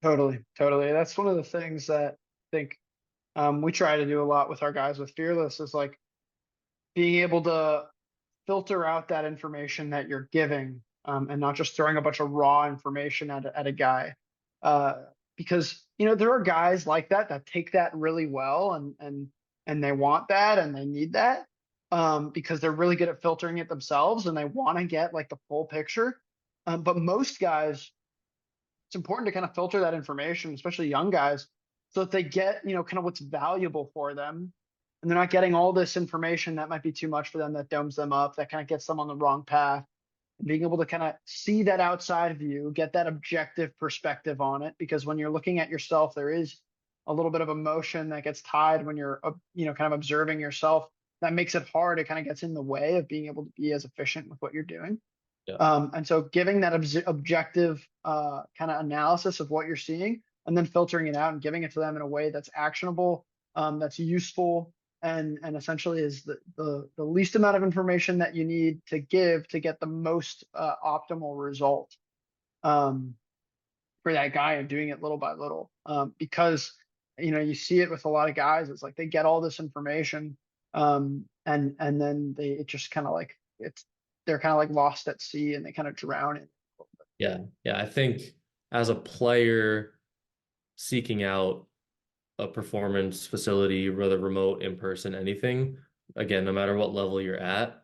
Totally, totally. That's one of the things that I think we try to do a lot with our guys with Fearless is like being able to filter out that information that you're giving, and not just throwing a bunch of raw information at a guy. Because there are guys like that take that really well, and they want that and they need that, because they're really good at filtering it themselves and they want to get like the full picture. But most guys, it's important to kind of filter that information, especially young guys, so that they get, kind of what's valuable for them. And they're not getting all this information that might be too much for them, that domes them up, that kind of gets them on the wrong path. And being able to kind of see that outside view, get that objective perspective on it. Because when you're looking at yourself, there is a little bit of emotion that gets tied when you're, kind of observing yourself that makes it hard. It kind of gets in the way of being able to be as efficient with what you're doing. Yeah. And so giving that objective kind of analysis of what you're seeing and then filtering it out and giving it to them in a way that's actionable, that's useful, and essentially is the least amount of information that you need to give to get the most optimal result for that guy, and doing it little by little. Because you see it with a lot of guys. It's like they get all this information, and then it just kind of like they're kind of like lost at sea and they kind of drown in it. Yeah. I think as a player seeking out a performance facility, whether remote, in person, anything, again, no matter what level you're at,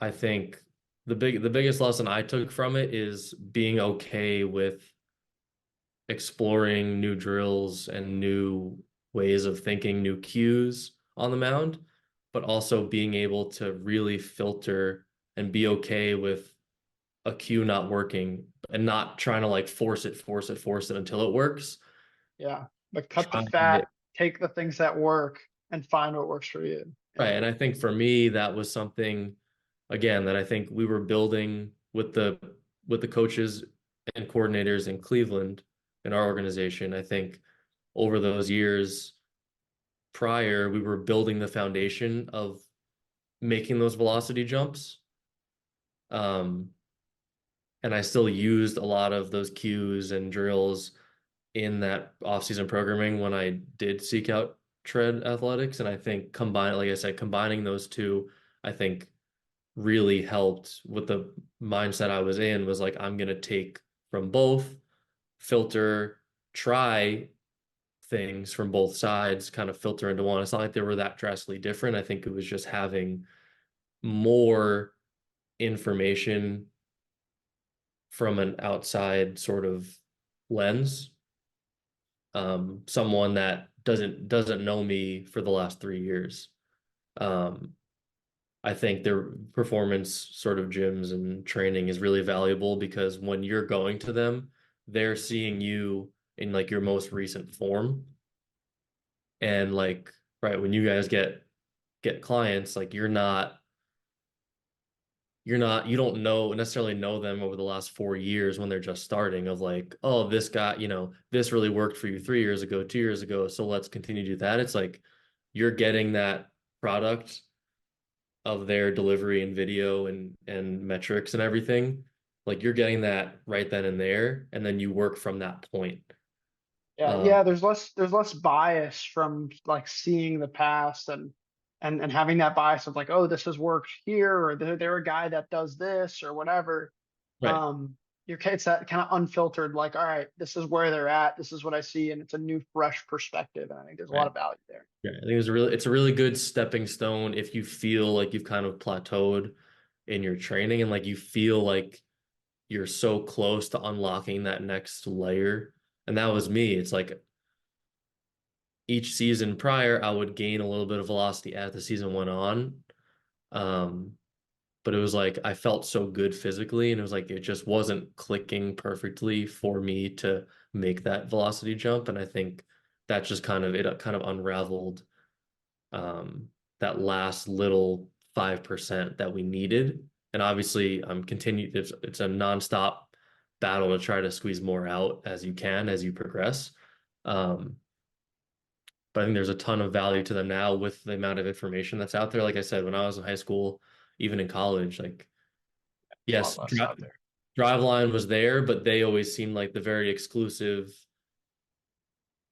I think the biggest lesson I took from it is being okay with exploring new drills and new ways of thinking, new cues on the mound, but also being able to really filter and be okay with a cue not working and not trying to like force it until it works. Yeah, but cut the fat, take the things that work, and find what works for you. Right. And I think for me, that was something, again, that I think we were building with the coaches and coordinators in Cleveland in our organization. I think over those years prior, we were building the foundation of making those velocity jumps. And I still used a lot of those cues and drills in that off-season programming when I did seek out tread athletics. And I think like I said, combining those two, I think really helped with the mindset I was in. Was like, I'm going to take from both, filter, try things from both sides, kind of filter into one. It's not like they were that drastically different. I think it was just having more information from an outside sort of lens. Someone that doesn't know me for the last 3 years. I think their performance sort of gyms and training is really valuable, because when you're going to them, they're seeing you in like your most recent form. And like, right, when you guys get clients, like you don't necessarily know them over the last 4 years when they're just starting, of like, oh, this guy, this really worked for you 3 years ago, 2 years ago, so let's continue to do that. It's like you're getting that product of their delivery and video and metrics and everything. Like you're getting that right then and there, and then you work from that point. Yeah, there's less bias from like seeing the past and having that bias of like, oh, this has worked here, or they're a guy that does this or whatever. Right. It's that kind of unfiltered, like, all right, this is where they're at, this is what I see, and it's a new, fresh perspective. And I think there's a lot of value there. Yeah, I think it's a really good stepping stone if you feel like you've kind of plateaued in your training and like you feel like you're so close to unlocking that next layer. And that was me. It's like each season prior, I would gain a little bit of velocity as the season went on. But it was like I felt so good physically, and it was like it just wasn't clicking perfectly for me to make that velocity jump. And I think that just kind of unraveled that last little 5% that we needed. And obviously it's a nonstop battle to try to squeeze more out as you can as you progress. But I think there's a ton of value to them now with the amount of information that's out there. Like I said, when I was in high school, even in college, like, yes, Driveline was there, but they always seemed like the very exclusive.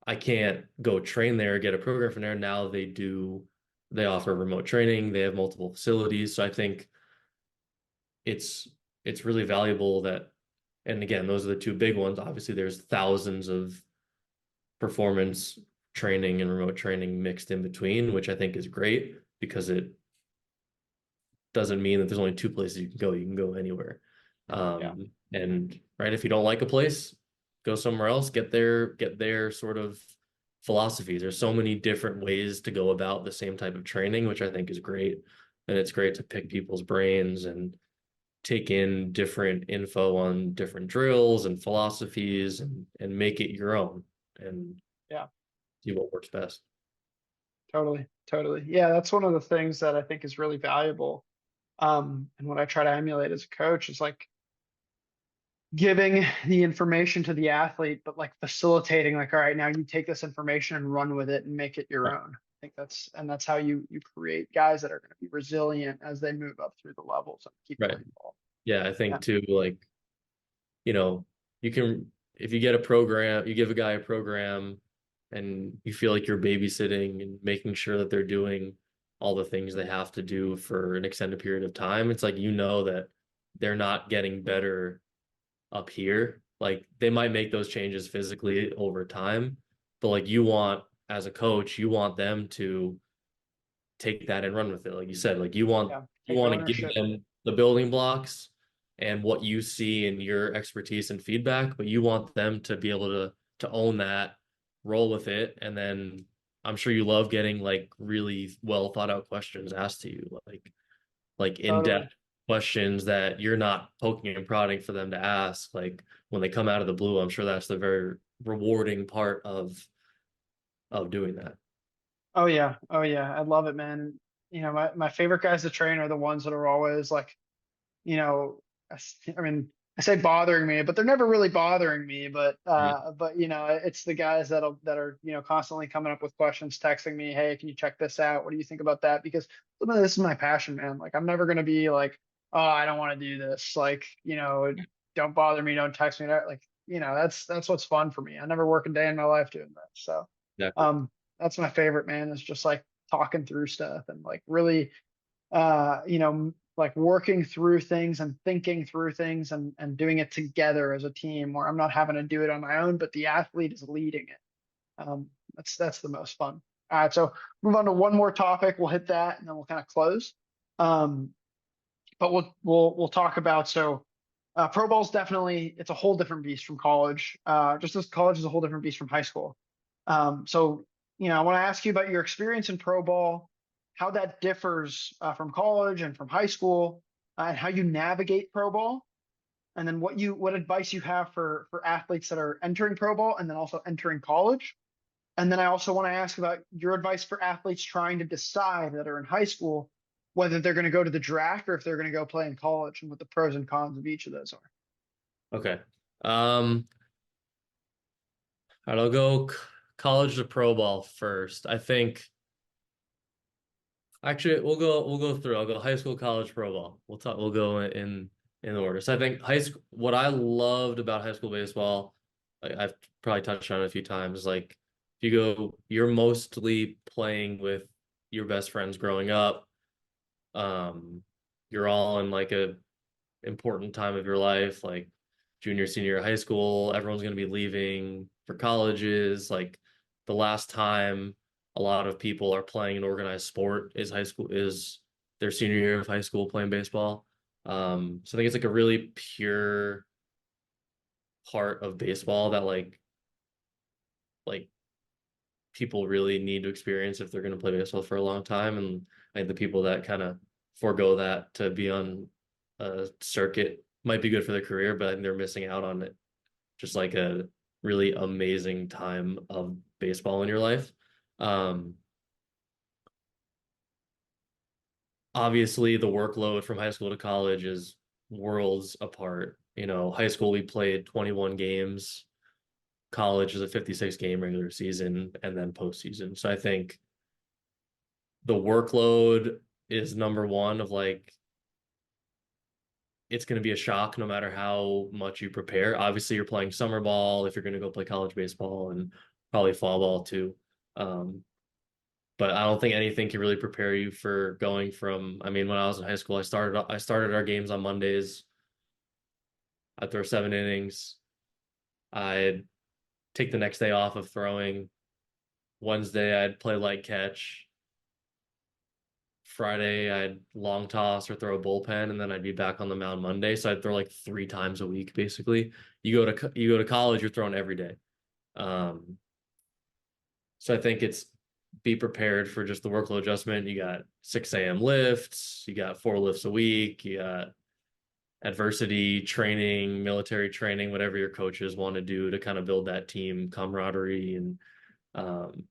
I can't go train there, get a program from there. Now they offer remote training. They have multiple facilities. So I think it's really valuable that, and again, those are the two big ones. Obviously, there's thousands of performance training and remote training mixed in between, which I think is great, because it doesn't mean that there's only two places you can go. You can go anywhere. And right, if you don't like a place, go somewhere else, get their sort of philosophies. There's so many different ways to go about the same type of training, which I think is great. And it's great to pick people's brains and take in different info on different drills and philosophies and make it your own and see what works best. Totally. Yeah, that's one of the things that I think is really valuable. And what I try to emulate as a coach is like giving the information to the athlete, but like facilitating, like, all right, now you take this information and run with it and make it your Right. own. I think that's how you create guys that are going to be resilient as they move up through the levels and keep Right. playing ball. Yeah, I Yeah, think too, like, you know, you can, if you get a program, you give a guy a program and you feel like you're babysitting and making sure that they're doing all the things they have to do for an extended period of time. It's like, that they're not getting better up here. Like they might make those changes physically over time, but like as a coach, you want them to take that and run with it. Like you said, like yeah. you Take want to give ownership. them the building blocks and what you see in your expertise and feedback, but you want them to be able to own that, roll with it, and then I'm sure you love getting like really well thought out questions asked to you, like Totally. in-depth questions that you're not poking and prodding for them to ask. Like when they come out of the blue, I'm sure that's the very rewarding part of doing that. Oh yeah. Oh yeah. I love it, man. My favorite guys to train are the ones that are always like, you know, I mean, I say bothering me, but they're never really bothering me. Mhm. But it's the guys that are constantly coming up with questions, texting me, hey, can you check this out? What do you think about that? Because some of this is my passion, man. Like I'm never gonna be like, oh, I don't want to do this. Like, don't bother me, don't text me. Like, that's what's fun for me. I never work a day in my life doing that. So, Exactly. um, that's my favorite, man. Is just like talking through stuff and like really like working through things and thinking through things and doing it together as a team where I'm not having to do it on my own, but the athlete is leading it. That's the most fun. All right, so move on to one more topic. We'll hit that and then we'll kind of close. Um, but we'll talk about pro ball is definitely it's a whole different beast from college. Just as college is a whole different beast from high school. So, I want to ask you about your experience in pro ball, how that differs from college and from high school, and how you navigate pro ball, and then what advice you have for athletes that are entering pro ball and then also entering college. And then I also want to ask about your advice for athletes trying to decide that are in high school whether they're going to go to the draft or if they're going to go play in college and what the pros and cons of each of those are. Okay. Um, all right, I'll go college to pro ball first. I think actually we'll go through. I'll go high school, college, pro ball. We'll go in order. So I think high school what I loved about high school baseball, I've probably touched on it a few times, like if you go, you're mostly playing with your best friends growing up. Um, you're all in like a important time of your life, like junior, senior year of high school. Everyone's going to be leaving for colleges. Like the last time a lot of people are playing an organized sport is their senior year of high school playing baseball. So I think it's like a really pure part of baseball that like people really need to experience if they're going to play baseball for a long time. And I think the people that kind of forego that to be on a circuit might be good for their career, but I think they're missing out on it. Just like a really amazing time of baseball in your life. Um, Obviously, the workload from high school to college is worlds apart. High school we played 21 games. College is a 56 game regular season and then postseason. So I think the workload is number one of like it's going to be a shock no matter how much you prepare. Obviously, you're playing summer ball if you're going to go play college baseball and probably fall ball too. Um, but I don't think anything can really prepare you for going from. I mean, when I was in high school, I started our games on Mondays. I'd throw 7 innings. I'd take the next day off of throwing. Wednesday, I'd play light catch. Friday, I'd long toss or throw a bullpen, and then I'd be back on the mound Monday. So I'd throw like 3 times a week, basically. You go to college, you're throwing every day. Um, so I think it's be prepared for just the workload adjustment. You got 6 a.m. lifts, you got 4 lifts a week, you got adversity training, military training, whatever your coaches want to do to kind of build that team camaraderie and um,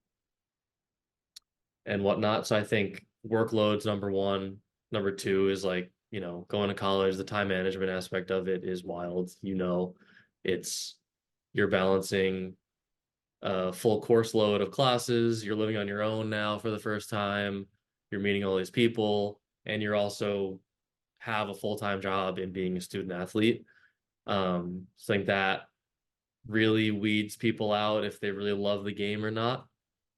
and whatnot. So I think workload's number one. Number two is like, going to college, the time management aspect of it is wild. It's you're balancing a full course load of classes, you're living on your own now for the first time, you're meeting all these people, and you're also have a full-time job in being a student athlete. So I think that really weeds people out if they really love the game or not.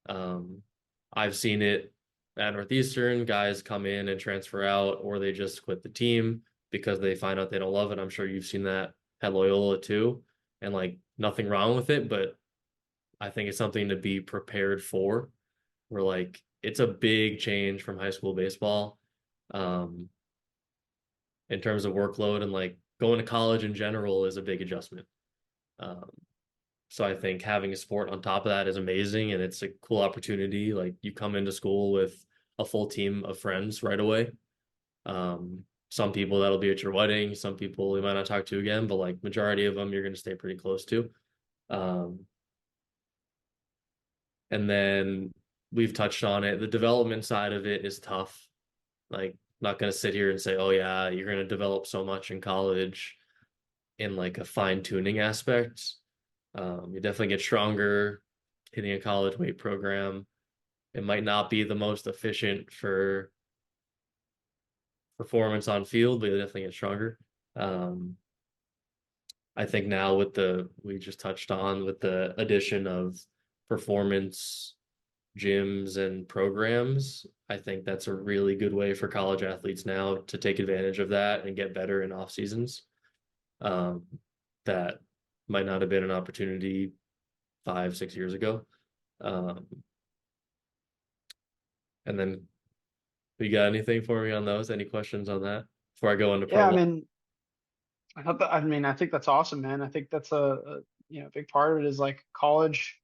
I've seen it at Northeastern, guys come in and transfer out, or they just quit the team because they find out they don't love it. I'm sure you've seen that at Loyola too, and like nothing wrong with it, but I think it's something to be prepared for. Where like it's a big change from high school baseball, um, in terms of workload, and like going to college in general is a big adjustment. Um, so I think having a sport on top of that is amazing, and it's a cool opportunity. Like you come into school with a full team of friends right away. Some people that'll be at your wedding, some people you might not talk to again, but like majority of them you're going to stay pretty close to. Um, and then we've touched on it. The development side of it is tough. Like, not going to sit here and say, oh yeah, you're going to develop so much in college in like a fine tuning aspect. You definitely get stronger hitting a college weight program. It might not be the most efficient for performance on field, but you definitely get stronger. I think now we just touched on with the addition of performance gyms and programs, I think that's a really good way for college athletes now to take advantage of that and get better in off seasons. That might not have been an opportunity 5, 6 years ago. And then you got anything for me on those? Any questions on that before I go into Yeah, pro I ball? mean, I think that's awesome, man. I think that's a big part of it is like college.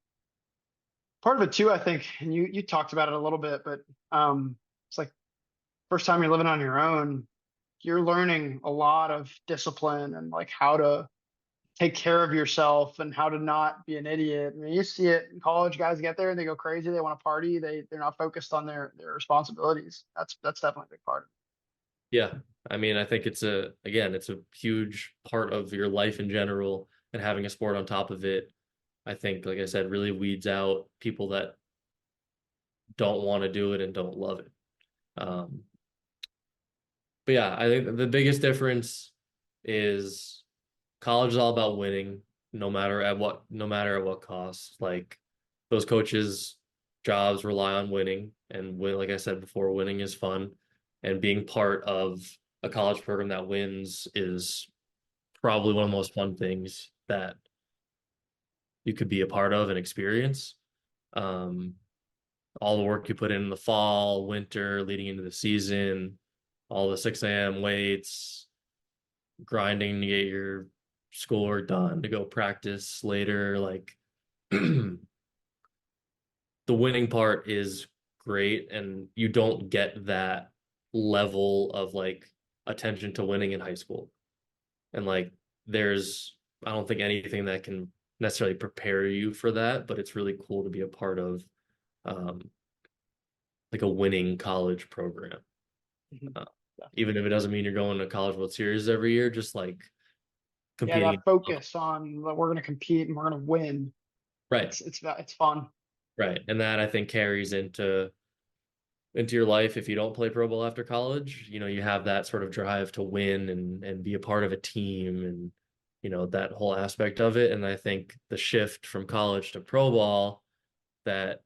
Part of it too, I think, and you talked about it a little bit, but it's like first time you're living on your own, you're learning a lot of discipline and like how to take care of yourself and how to not be an idiot. I mean, you see it in college, guys get there and they go crazy, they want to party, they're not focused on their responsibilities. That's definitely a big part of Yeah. I mean, I think it's a huge part of your life in general, and having a sport on top of it, I think, like I said, really weeds out people that don't want to do it and don't love it. Um, but yeah, I think the biggest difference is college is all about winning, no matter at what cost. Like those coaches' jobs rely on winning, and like I said before, winning is fun, and being part of a college program that wins is probably one of the most fun things that you could be a part of and experience. Um, all the work you put in the fall, winter, leading into the season, all the 6 a.m. waits, grinding to get your schoolwork done to go practice later. Like the winning part is great, and you don't get that level of like attention to winning in high school. And like I don't think anything that can necessarily prepare you for that, but it's really cool to be a part of um, like a winning college program. it. Uh, Even if it doesn't mean you're going to College World Series every year, just like Yeah, competing. that focus on that we're going to compete and we're going to win. Right, It's fun. right. And that I think carries into your life if you don't play pro ball after college. You have that sort of drive to win and be a part of a team, and that whole aspect of it. And I think the shift from college to pro ball, that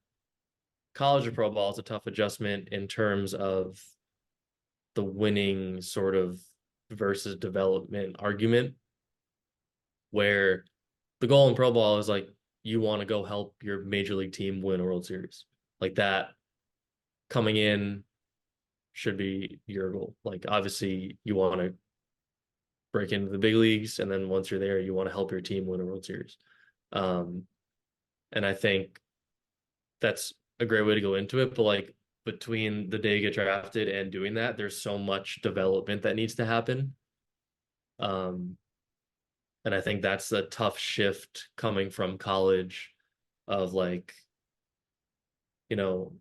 college to pro ball is a tough adjustment in terms of the winning sort of versus development argument, where the goal in pro ball is like you want to go help your major league team win a World Series. Like that coming in should be your goal. Like obviously you want to break into the big leagues, and then once you're there, you want to help your team win a World Series. Um, and I think that's a great way to go into it. But like between the day you get drafted and doing that, there's so much development that needs to happen. Um, and I think that's a tough shift coming from college of like, you know,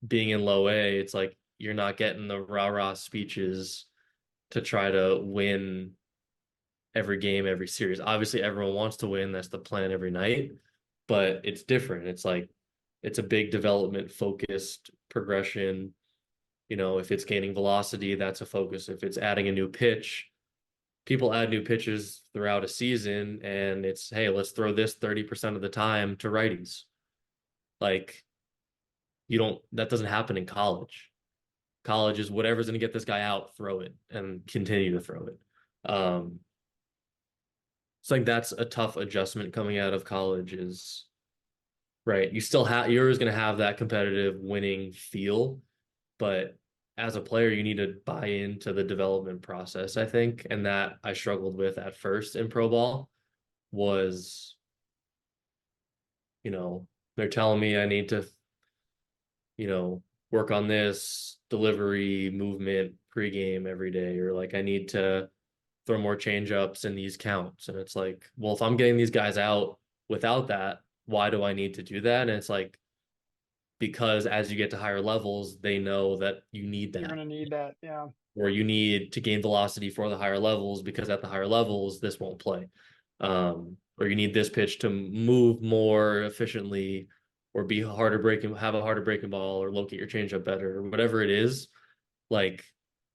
being in low A, it's like you're not getting the rah-rah speeches to try to win every game, every series. Obviously, everyone wants to win. That's the plan every night, but it's different. It's like it's a big development focused progression. If it's gaining velocity, that's a focus. If it's adding a new pitch, people add new pitches throughout a season, and it's, hey, let's throw this 30% of the time to righties. Like, that doesn't happen in college. College is whatever's going to get this guy out, throw it and continue to throw it. It's like that's a tough adjustment coming out of college is, right. You're always going to have that competitive winning feel, but as a player, you need to buy into the development process, I think. And that I struggled with at first in pro ball was, they're telling me I need to, work on this delivery, movement, pregame every day, or like I need to throw more change ups in these counts. And it's like, well, if I'm getting these guys out without that, why do I need to do that? And it's like, because as you get to higher levels, they know that you need that. You're going to need that. Yeah. Or you need to gain velocity for the higher levels because at the higher levels, this won't play. Or you need this pitch to move more efficiently or have a harder breaking ball or locate your changeup better or whatever it is. Like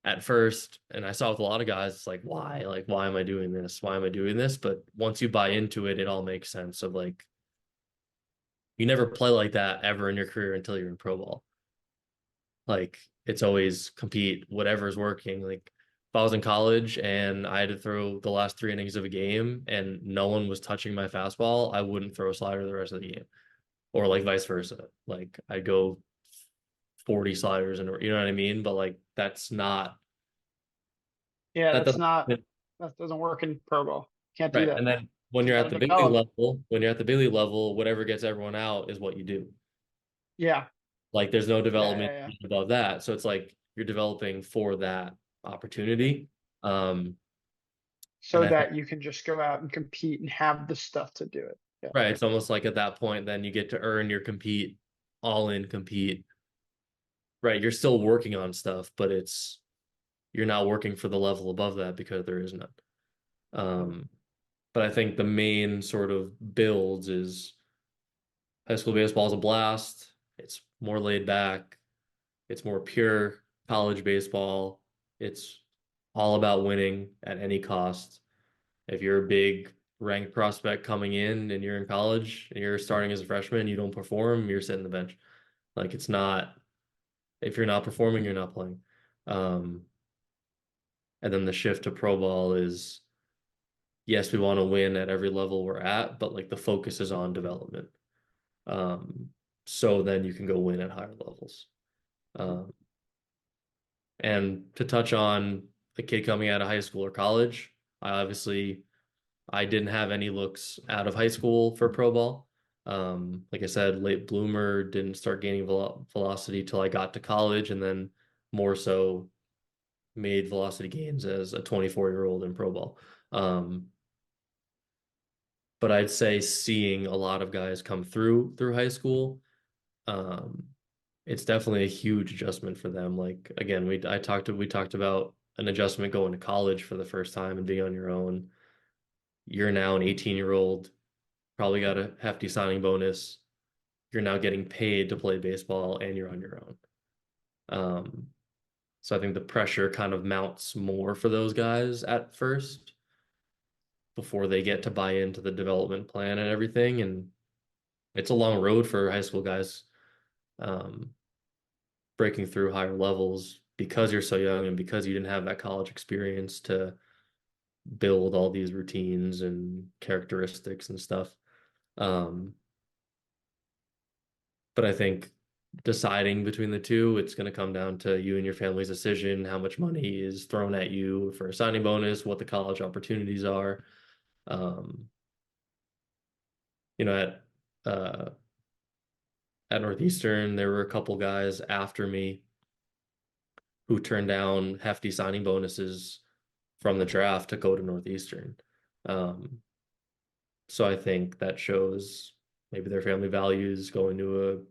at first, and I saw with a lot of guys, it's like, why? Like, why am I doing this? Why am I doing this? But once you buy into it, it all makes sense of like, you never play like that ever in your career until you're in pro ball. Like it's always compete, whatever's working. Like if I was in college and I had to throw the last 3 innings of a game and no one was touching my fastball, I wouldn't throw a slider the rest of the game. Or like vice versa. Like I'd go 40 sliders and you know what I mean? But like that's not Yeah, that doesn't that doesn't work in pro ball. Can't do right. that. And then when you're Got at to the be big league college. level, whatever gets everyone out is what you do. Yeah. Like there's no development Yeah. above that. So it's like you're developing for that opportunity. So And I think, that you can just go out and compete and have the stuff to do it. Yeah. right, it's almost like at that point, then you get to earn your all in compete. Right, you're still working on stuff, but you're not working for the level above that because there is none. But I think the main sort of builds is high school baseball is a blast. It's more laid back. It's more pure. College baseball, it's all about winning at any cost. If you're a big ranked prospect coming in and you're in college and you're starting as a freshman, you don't perform, you're sitting the bench. Like it's not, if you're not performing, you're not playing. And then the shift to pro ball is, yes, we want to win at every level we're at, but like the focus is on development. So then you can go win at higher levels. And to touch on the kid coming out of high school or college, I didn't have any looks out of high school for pro ball. Like I said, late bloomer, didn't start gaining velocity till I got to college, and then more so made velocity gains as a 24-year-old in pro ball. But I'd say seeing a lot of guys come through high school, it's definitely a huge adjustment for them. Like again, we talked about an adjustment going to college for the first time and being on your own. You're now an 18-year-old, probably got a hefty signing bonus. You're now getting paid to play baseball and you're on your own. So I think the pressure kind of mounts more for those guys at first before they get to buy into the development plan and everything. And it's a long road for high school guys, breaking through higher levels because you're so young and because you didn't have that college experience to build all these routines and characteristics and stuff. But I think deciding between the two, it's going to come down to you and your family's decision, how much money is thrown at you for a signing bonus, what the college opportunities are. You know, at Northeastern, there were a couple guys after me who turned down hefty signing bonuses from the draft to go to Northeastern. So I think that shows maybe their family values going to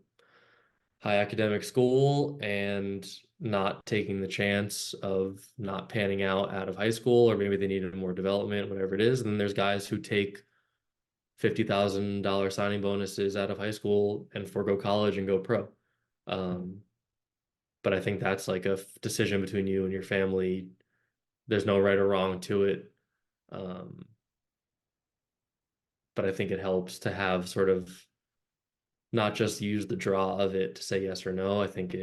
a high academic school and not taking the chance of not panning out of high school, or maybe they needed more development, whatever it is. And then there's guys who take $50,000 signing bonuses out of high school and forego college and go pro. But I think that's like a decision between you and your family. There's no right or wrong to it. But I think it helps to have sort of not just use the draw of it to say yes or no. I think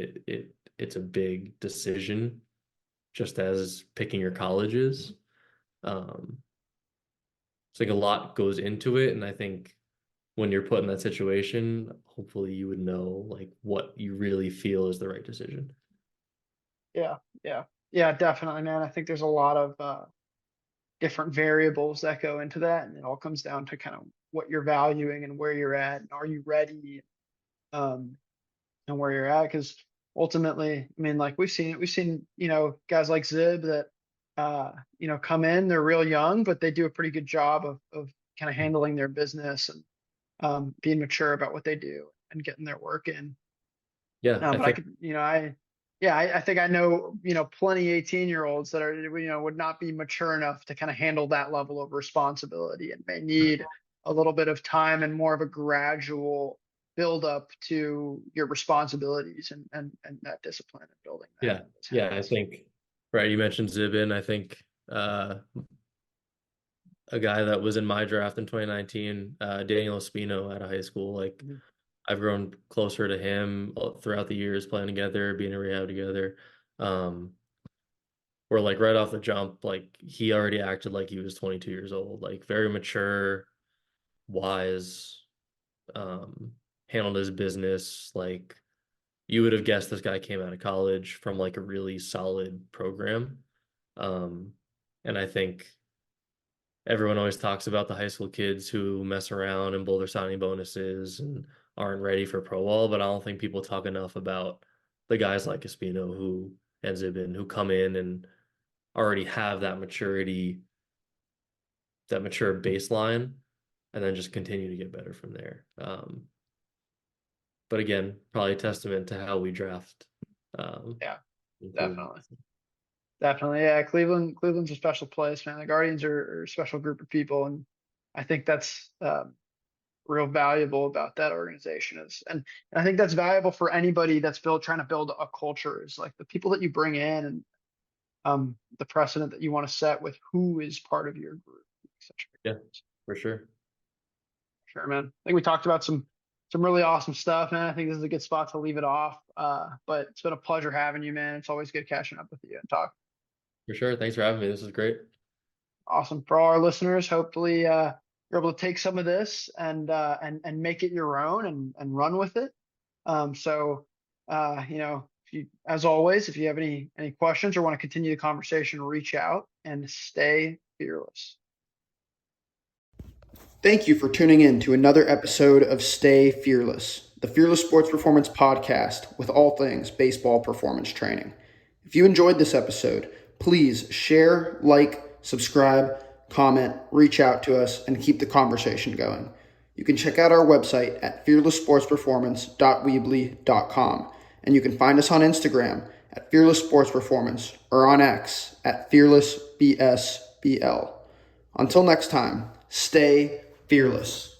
it's a big decision, just as picking your colleges. It's like a lot goes into it, and I think when you're put in that situation, hopefully you would know like what you really feel is the right decision. Yeah, definitely, man. I think there's a lot of different variables that go into that, and it all comes down to kind of what you're valuing and where you're at, and are you ready, and where you're at. Because ultimately, I mean, like we've seen, guys like Zib that come in, they're real young, but they do a pretty good job of kind of handling their business and being mature about what they do and getting their work in. Yeah, But I could, I think I know, plenty 18-year-olds that are, would not be mature enough to kind of handle that level of responsibility and may need a little bit of time and more of a gradual build up to your responsibilities and that discipline and building that. Yeah, I think, right, you mentioned Zibin. I think a guy that was in my draft in 2019, Daniel Espino out of high school, like I've grown closer to him throughout the years playing together, being in rehab together. Where like right off the jump, like he already acted like he was 22 years old, like very mature, wise, handled his business. Like you would have guessed this guy came out of college from like a really solid program. And I think everyone always talks about the high school kids who mess around and blow their signing bonuses and aren't ready for pro ball, but I don't think people talk enough about the guys like Espino and Zibin who come in and already have that maturity, that mature baseline, and then just continue to get better from there. But again, probably a testament to how we draft. Yeah, definitely. Yeah, Cleveland's a special place, man. The Guardians are a special group of people, and I think that's real valuable about that organization and I think that's valuable for anybody that's trying to build a culture, is like the people that you bring in and the precedent that you want to set with who is part of your group. Yeah, for sure. Sure, man. I think we talked about some really awesome stuff, man. I think this is a good spot to leave it off. But it's been a pleasure having you, man. It's always good catching up with you and talking. For sure. Thanks for having me. This is great. Awesome. For all our listeners, hopefully you're able to take some of this and make it your own and run with it. As always, if you have any questions or want to continue the conversation, reach out and stay fearless. Thank you for tuning in to another episode of Stay Fearless, the Fearless Sports Performance Podcast with all things baseball performance training. If you enjoyed this episode, please share, like, subscribe, comment, reach out to us, and keep the conversation going. You can check out our website at fearlesssportsperformance.weebly.com, and you can find us on Instagram at Fearless Sports Performance or on X at FearlessBSBL. Until next time, stay fearless.